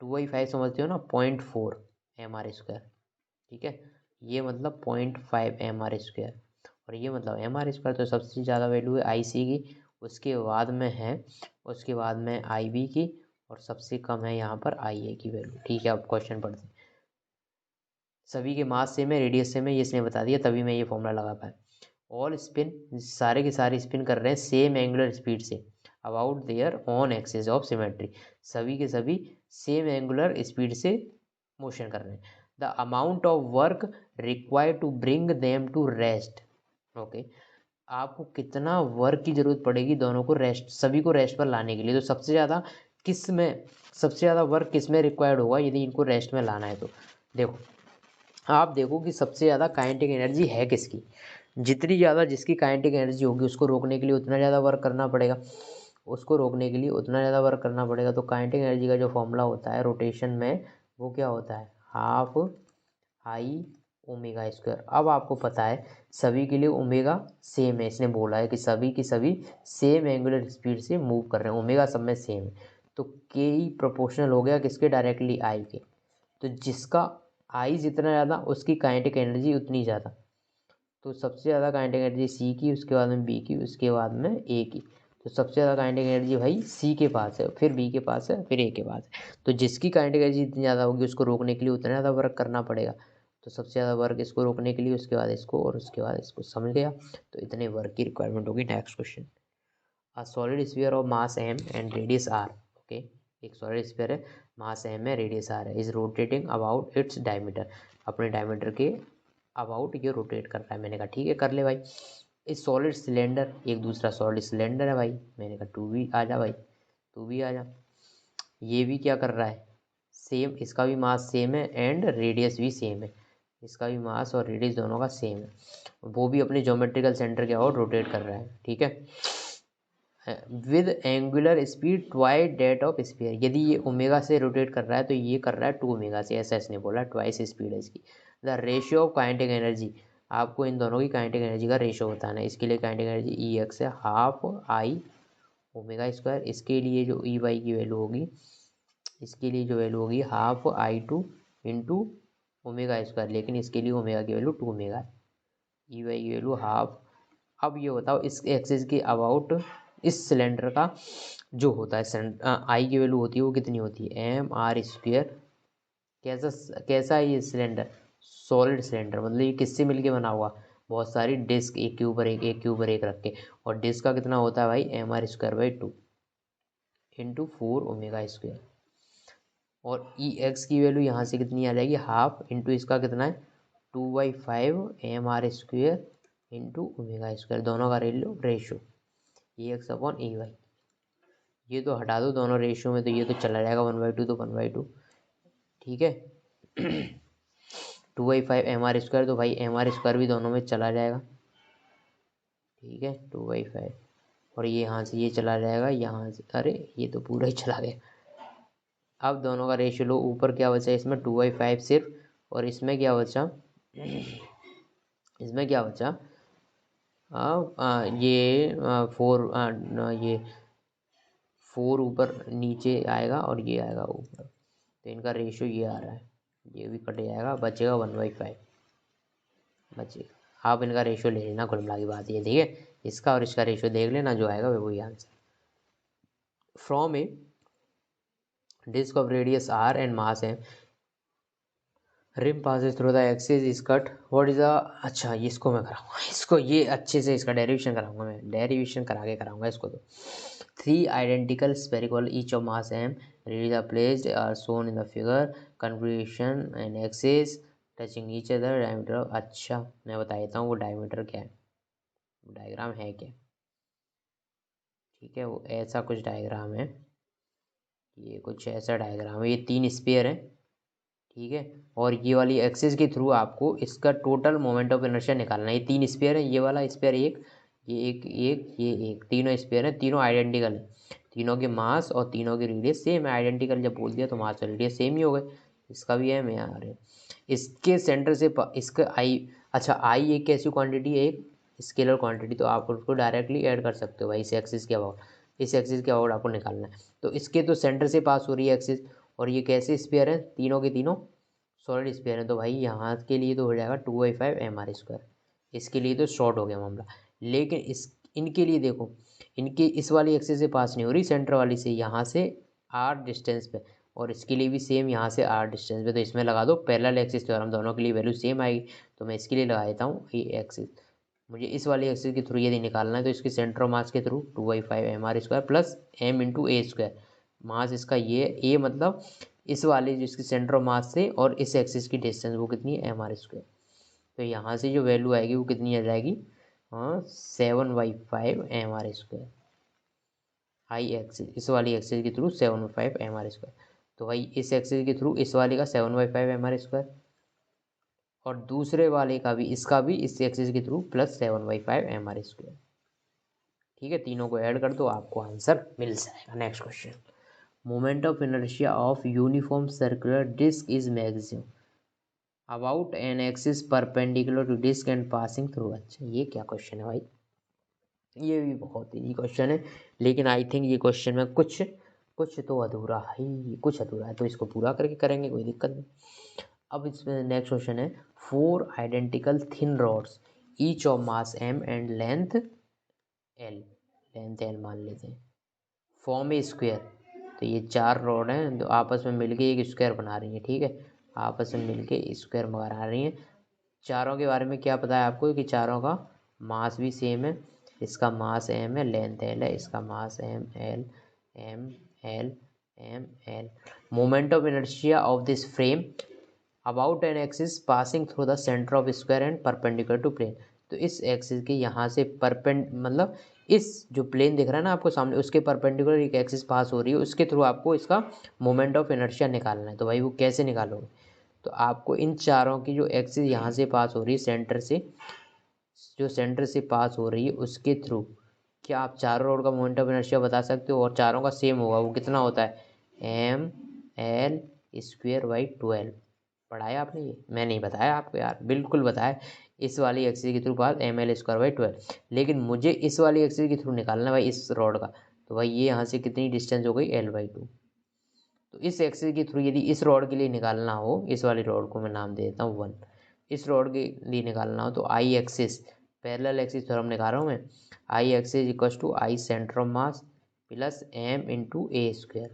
2/5 समझते हो ना, 0.4 mr²। ठीक है, ये मतलब 0.5 mr², और ये मतलब mr²। तो सबसे ज़्यादा वैल्यू है आई सी की, उसके बाद में है, उसके बाद में आई बी की, और सबसे कम है यहाँ पर आई ए की वैल्यू। ठीक है, अब क्वेश्चन पढ़ते हैं। सभी के मास सेम है, रेडियस सेम है, ये इसने बता दिया, तभी मैं ये फॉर्मूला लगा पाया। ऑल स्पिन, सारे के सारे स्पिन कर रहे हैं सेम एंगुलर स्पीड से about their on axis of symmetry, सभी के सभी सेम एंगुलर स्पीड से मोशन कर रहे हैं। The amount of work required to bring them to rest, okay, आपको कितना वर्क की जरूरत पड़ेगी दोनों को रेस्ट, सभी को रेस्ट पर लाने के लिए। तो सबसे ज़्यादा किस में, सबसे ज़्यादा वर्क किस में रिक्वायर्ड होगा यदि इनको रेस्ट में लाना है। तो देखो, आप देखो कि सबसे ज़्यादा काइनेटिक एनर्जी है किसकी, जितनी ज़्यादा जिसकी काइनेटिक एनर्जी होगी उसको रोकने के लिए उतना ज़्यादा वर्क करना पड़ेगा, उसको रोकने के लिए उतना ज़्यादा वर्क करना पड़ेगा। तो काइनेटिक एनर्जी का जो फॉर्मूला होता है रोटेशन में, वो क्या होता है, हाफ आई ओमेगा²। अब आपको पता है सभी के लिए ओमेगा सेम है, इसने बोला है कि सभी की सभी सेम एंगुलर स्पीड से मूव कर रहे हैं, ओमेगा सब में सेम है। तो के ही प्रोपोर्शनल हो गया किसके, डायरेक्टली आई के। तो जिसका आई जितना ज़्यादा उसकी काइनेटिक एनर्जी उतनी ज़्यादा। तो सबसे ज़्यादा काइनेटिक एनर्जी सी की, उसके बाद में बी की, उसके बाद में ए की। तो सबसे ज़्यादा काइनेटिक एनर्जी भाई सी के पास है, फिर बी के पास है, फिर ए के पास है। तो जिसकी काइनेटिक एनर्जी इतनी ज़्यादा होगी उसको रोकने के लिए उतना ज़्यादा वर्क करना पड़ेगा। तो सबसे ज़्यादा वर्क इसको रोकने के लिए, उसके बाद इसको, और उसके बाद इसको, समझ गया। तो इतने वर्क की रिक्वायरमेंट होगी। Next question, a solid sphere of mass M and radius R, okay, एक सॉलिड स्फीयर है, मास एम है, रेडियस आर है, is rotating about its diameter, अपने डायमीटर के अबाउट ये रोटेट कर रहा है। मैंने कहा ठीक है कर ले भाई। इस सॉलिड सिलेंडर, एक दूसरा सॉलिड सिलेंडर है भाई, मैंने कहा टू भी आ जा भाई, तू भी आ जा। ये भी क्या कर रहा है, सेम, इसका भी मास सेम है एंड रेडियस भी सेम है, इसका भी मास और रेडियस दोनों का सेम है, वो भी अपने ज्योमेट्रिकल सेंटर के अबाउट रोटेट कर रहा है। ठीक है, with angular speed twice that of sphere, यदि ये ओमेगा से रोटेट कर रहा है तो ये कर रहा है 2 ओमेगा से, ऐसा इसने बोला, ट्वाइस स्पीड है इसकी। The ratio of kinetic energy, आपको इन दोनों की काइनेटिक एनर्जी का रेशियो बताना है। इसके लिए काइनेटिक एनर्जी ई एक्स है, हाफ आई ओमेगा²। इसके लिए जो ई वाई की वैल्यू होगी, इसके लिए जो वैल्यू होगी हाफ I2 इंटू ओमेगा², लेकिन इसके लिए ओमेगा की वैल्यू 2 ओमेगा है, ई वाई की वैल्यू हाफ। अब ये बताओ इस एक्सिस के अबाउट इस सिलेंडर का जो होता है आई की वैल्यू होती है वो कितनी होती है, mr²। कैसा कैसा है ये सिलेंडर, सॉलिड सिलेंडर, मतलब ये किससे मिलके बना हुआ, बहुत सारी डिस्क एक के ऊपर एक, एक के ऊपर एक रख के। और डिस्क का कितना होता है भाई, mr²/2 इंटू 4 ओमेगा²। और ई एक्स की वैल्यू यहाँ से कितनी आ जाएगी, हाफ इंटू इसका कितना है 2/5 mr² इंटू ओमेगा², दोनों का ratio E X upon E Y. ये तो हटा दो दोनों रेशियो में, तो ये तो चला जाएगा 1/2 तो 1/2। ठीक है 2/5 mr², तो भाई mr² भी दोनों में चला जाएगा। ठीक है 2/5, और ये यहाँ से ये चला जाएगा, यहाँ से, अरे ये तो पूरा ही चला गया। अब दोनों का रेशियो लो, ऊपर क्या बचा इसमें 2/5 सिर्फ, और इसमें क्या बचा, इसमें क्या बचा, ये 4, ये 4 ऊपर नीचे आएगा और ये आएगा ऊपर, तो इनका रेशियो ये आ रहा है, ये भी कट जाएगा, बचेगा 1/5 बचेगा। आप इनका रेशियो ले लेना, कुल मिला की बात ये, ठीक है, इसका और इसका रेशियो देख लेना, जो आएगा वही answer. From a disc of radius r and mass m, rim passes through the axis is cut, what is the, अच्छा ये इसको मैं कराऊंगा, इसको ये अच्छे से इसका डेरिवेशन कराऊंगा, मैं डेरिवेशन करा के कराऊंगा इसको। तो 3 identical spherical each of mass m radius R placed are shown in the figure, configuration and axis touching each other, diameter, अच्छा मैं बता देता हूँ वो डायमीटर क्या है, डायग्राम है क्या। ठीक है, वो ऐसा कुछ डायग्राम है, ये कुछ ऐसा डायग्राम है, ये 3 स्फीयर है, ठीक है। और ये वाली एक्सिस के थ्रू आपको इसका टोटल मोमेंट ऑफ इनर्शिया निकालना है। ये 3 स्फीयर है, ये वाला स्फीयर एक, ये एक, तीनों स्फीयर है, तीनों आइडेंटिकल है, तीनों के मास और तीनों के रेडियस सेम है। आइडेंटिकल जब बोल दिया तो मास और रेडियस सेम ही हो गए, इसका भी है यहाँ है। इसके सेंटर से इसका आई, अच्छा आई एक कैसी क्वांटिटी है, एक स्केलर क्वांटिटी, तो आप उसको डायरेक्टली ऐड कर सकते हो भाई इस एक्सिस के अबाउट, इस एक्सिस के अबाउट आपको निकालना है। तो इसके तो सेंटर से पास हो रही है एक्सिस, और ये कैसे स्फीयर है, तीनों के तीनों सॉलिड स्फीयर है, तो भाई यहाँ के लिए तो हो जाएगा 2/5 mr²। इसके लिए तो शॉर्ट हो गया मामला। लेकिन इस इनके लिए देखो, इनके इस वाली एक्सिस से पास नहीं हो रही, सेंटर वाली से, यहाँ से r डिस्टेंस पे, और इसके लिए भी सेम यहाँ से r डिस्टेंस पे। तो इसमें लगा दो पैरेलल एक्सिस थ्योरम, दोनों के लिए वैल्यू सेम आएगी। तो मैं इसके लिए लगा देता हूँ ये एक्सिस, मुझे इस वाली एक्सिस के थ्रू यदि निकालना है तो इसके सेंटर ऑफ मास के through 2/5 mr² plus m into a²। मास इसका ये a मतलब इस वाले जिसकी सेंटर ऑफ मास से और इस एक्सिस की डिस्टेंस वो कितनी है, mr²। तो यहाँ से जो वैल्यू आएगी वो कितनी आ जाएगी, 7/5 mr²। आई एक्सिस, इस वाली एक्सिस के थ्रू 7/5 mr²। तो भाई इस एक्सिस के थ्रू इस वाले का 7/5 mr², और दूसरे वाले का भी, इसका भी इस एक्सिस के थ्रू प्लस 7/5 mr²। ठीक है, तीनों को ऐड कर दो, आपको आंसर मिल जाएगा। Next question, moment of inertia of uniform circular disc is maximum about an axis perpendicular to disc and passing through. अच्छा ये क्या क्वेश्चन है भाई, ये भी बहुत ही क्वेश्चन है, लेकिन आई थिंक ये क्वेश्चन में कुछ कुछ तो अधूरा है, कुछ अधूरा है, तो इसको पूरा करके करेंगे, कोई दिक्कत नहीं। अब इसमें नेक्स्ट क्वेश्चन है, 4 identical thin rods each of mass m and length l मान लेते हैं, फॉर्म ए स्क्वायर। तो ये 4 रॉड हैं, तो आपस में मिलके एक स्क्वायर बना रही हैं, ठीक है, आपस में मिलके स्क्वायर बना रही हैं। चारों के बारे में क्या पता है आपको कि चारों का मास भी सेम है, इसका मास m है, लेंथ l है, इसका mass m l। Moment of inertia of this frame about an axis passing through the centre of square and perpendicular to plane. तो इस एक्सिस के यहाँ से मतलब इस जो प्लेन दिख रहा है ना आपको सामने, उसके परपेंडिकुलर एक एक्सिस पास हो रही है, उसके थ्रू आपको इसका मोमेंट ऑफ इनर्शिया निकालना है। तो भाई वो कैसे निकालोगे, तो आपको इन चारों की जो एक्सिस यहाँ से पास हो रही है सेंटर से, जो सेंटर से पास हो रही है उसके थ्रू, क्या आप चारों रोड का मोमेंट ऑफ इनर्शिया बता सकते हो, और चारों का सेम होगा, वो कितना होता है ml²/12। पढ़ाया आपने, ये मैं नहीं बताया आपको यार, बिल्कुल बताया। इस वाली एक्सिस के थ्रू पास ml²/12, लेकिन मुझे इस वाली एक्सिस के थ्रू निकालना है भाई इस रॉड का, तो भाई ये यहाँ से कितनी डिस्टेंस हो गई, l/2। तो इस एक्सिस के थ्रू यदि इस रॉड के लिए निकालना हो, इस वाली रॉड को मैं नाम दे देता हूँ 1, इस रॉड के लिए निकालना हो तो I axis, parallel axis theorem निकाल रहा हूँ मैं, I axis equal to I centre of mass plus m into a²।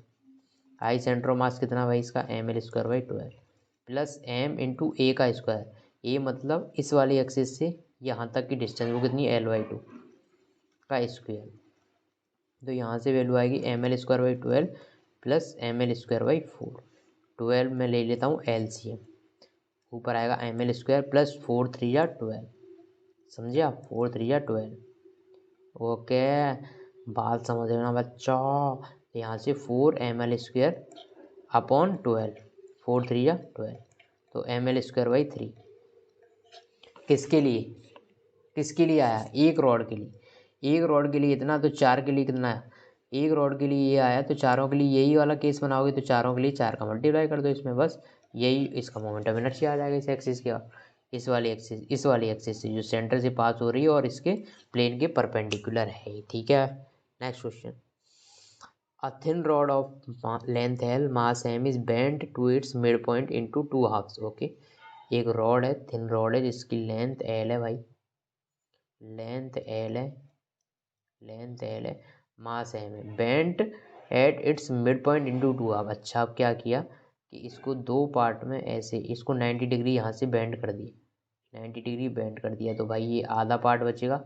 I centre of mass कितना भाई इसका, ml²/12 प्लस m इंटू ए का स्क्वायर, ए मतलब इस वाली एक्सिस से यहाँ तक की डिस्टेंस वो कितनी है, l/2 का स्क्वायर। तो यहाँ से वैल्यू आएगी ml²/12 प्लस ml²/4। 12 में ले लेता हूँ LCM, ऊपर आएगा ml² प्लस 4 3 या 12, समझे आप, 4 3 या 12। ओके, बात समझ लेना बच्चों, यहाँ से 4 ml² अपॉन 12, 4 3 या 12, तो ml²/3 किसके लिए, किसके लिए आया, एक रॉड के लिए, एक रॉड के लिए इतना, तो 4 के लिए कितना है, एक रॉड के लिए ये आया, तो चारों के लिए यही वाला केस बनाओगे, तो चारों के लिए 4 का मल्टीप्लाई कर दो इसमें, बस यही इसका मोमेंट ऑफ इनर्शिया आ जाएगा इस एक्सिस के, इस वाली एक्सिस से जो सेंटर से पास हो रही है और इसके प्लेन के परपेंडिकुलर है। ठीक है, next question, a thin rod of length l mass m is bent to its midpoint into 2 halves. Okay, एक रॉड है, थिन रॉड है जिसकी लेंथ l है भाई, लेंथ l है, लेंथ l है, मास m है, bent at its midpoint into 2 half. अच्छा, अब क्या किया कि इसको दो पार्ट में ऐसे, इसको 90 डिग्री यहाँ से बेंड कर दिया, 90 डिग्री बेंड कर दिया, तो भाई ये आधा पार्ट बचेगा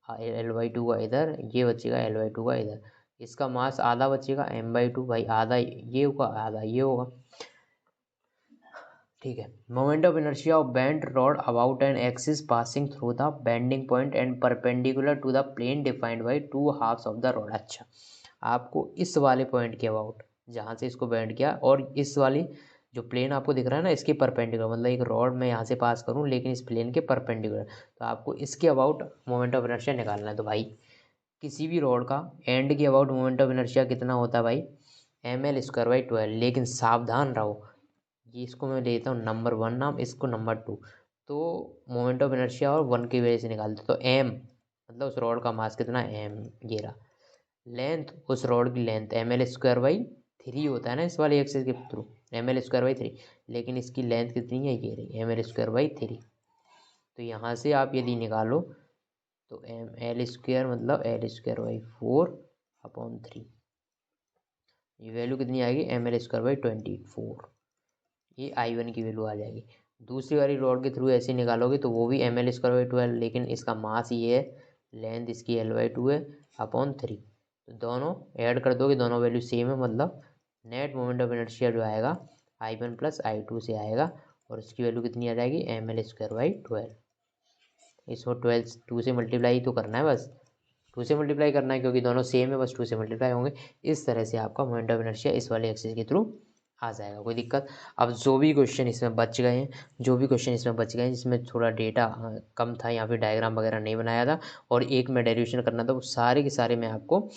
l/2 का इधर, ये बचेगा l/2 का इधर, इसका मास आधा बचेगा m/2, भाई आधा ये होगा आधा ये होगा, ठीक है। Moment of inertia of bent rod about an axis passing through the bending point and perpendicular to the plane defined by two halves of the rod. अच्छा, आपको इस वाले पॉइंट के अबाउट, जहाँ से इसको बेंड किया, और इस वाली जो प्लेन आपको दिख रहा है ना, इसके परपेंडिकुलर, मतलब एक रॉड मैं यहाँ से पास करूँ लेकिन इस प्लेन के परपेंडिकुलर, तो आपको इसके अबाउट मोमेंट ऑफ इनर्शिया निकालना है। तो भाई किसी भी रॉड का एंड के अबाउट मोमेंट ऑफ इनर्शिया कितना होता है भाई, ml²/12। लेकिन सावधान रहो, ये इसको मैं लेता हूँ नंबर 1 नाम, इसको नंबर 2, तो मोमेंट ऑफ इनर्शिया और 1 की वजह से निकालते, तो m मतलब उस रॉड का मास कितना है, m ये रहा। लेंथ, उस रॉड की लेंथ ml²/3 होता है ना इस वाली एक्सिस के थ्रू, ml²/3, लेकिन इसकी लेंथ कितनी है, ये रही ml²/3। तो यहाँ से आप यदि निकालो तो ml² मतलब l²/4/3, ये वैल्यू कितनी आएगी, ml²/24, ये I1 की वैल्यू आ जाएगी। दूसरी वाली रॉड के थ्रू ऐसे निकालोगे तो वो भी ml²/12, लेकिन इसका मास ये है, लेंथ इसकी l/2 है अपॉन 3, तो दोनों ऐड कर दोगे, दोनों वैल्यू सेम है, मतलब नेट मोमेंट ऑफ इनर्शिया जो आएगा I1 + I2 से आएगा, और इसकी वैल्यू कितनी आ जाएगी, ml²/12। इसको 12 2 से मल्टीप्लाई तो करना है, बस 2 से मल्टीप्लाई करना है क्योंकि दोनों सेम है, बस 2 से मल्टीप्लाई होंगे। इस तरह से आपका मोमेंट ऑफ इनर्शिया इस वाले एक्सिस के थ्रू आ जाएगा, कोई दिक्कत। अब जो भी क्वेश्चन इसमें बच गए हैं, जिसमें थोड़ा डेटा कम था, यहाँ पे डायग्राम वगैरह नहीं बनाया था और एक में डेरिवेशन करना था, वो सारे के सारे मैं आपको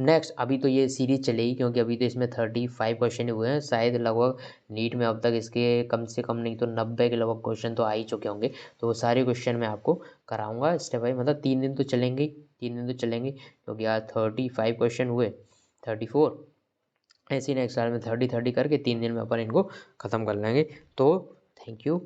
नेक्स्ट, अभी तो ये सीरीज चलेगी क्योंकि अभी तो इसमें 35 क्वेश्चन हुए हैं, शायद लगभग नीट में अब तक इसके कम से कम नहीं तो 90 के लगभग क्वेश्चन तो आ ही चुके होंगे। तो वो सारे क्वेश्चन मैं आपको कराऊंगा स्टेप बाई, मतलब 3 दिन तो चलेंगे, 3 दिन तो चलेंगे क्योंकि आज 35 क्वेश्चन हुए, 34, ऐसे ही नेक्स्ट साल में 30 करके 3 दिन में अपन इनको ख़त्म कर लेंगे। तो थैंक यू।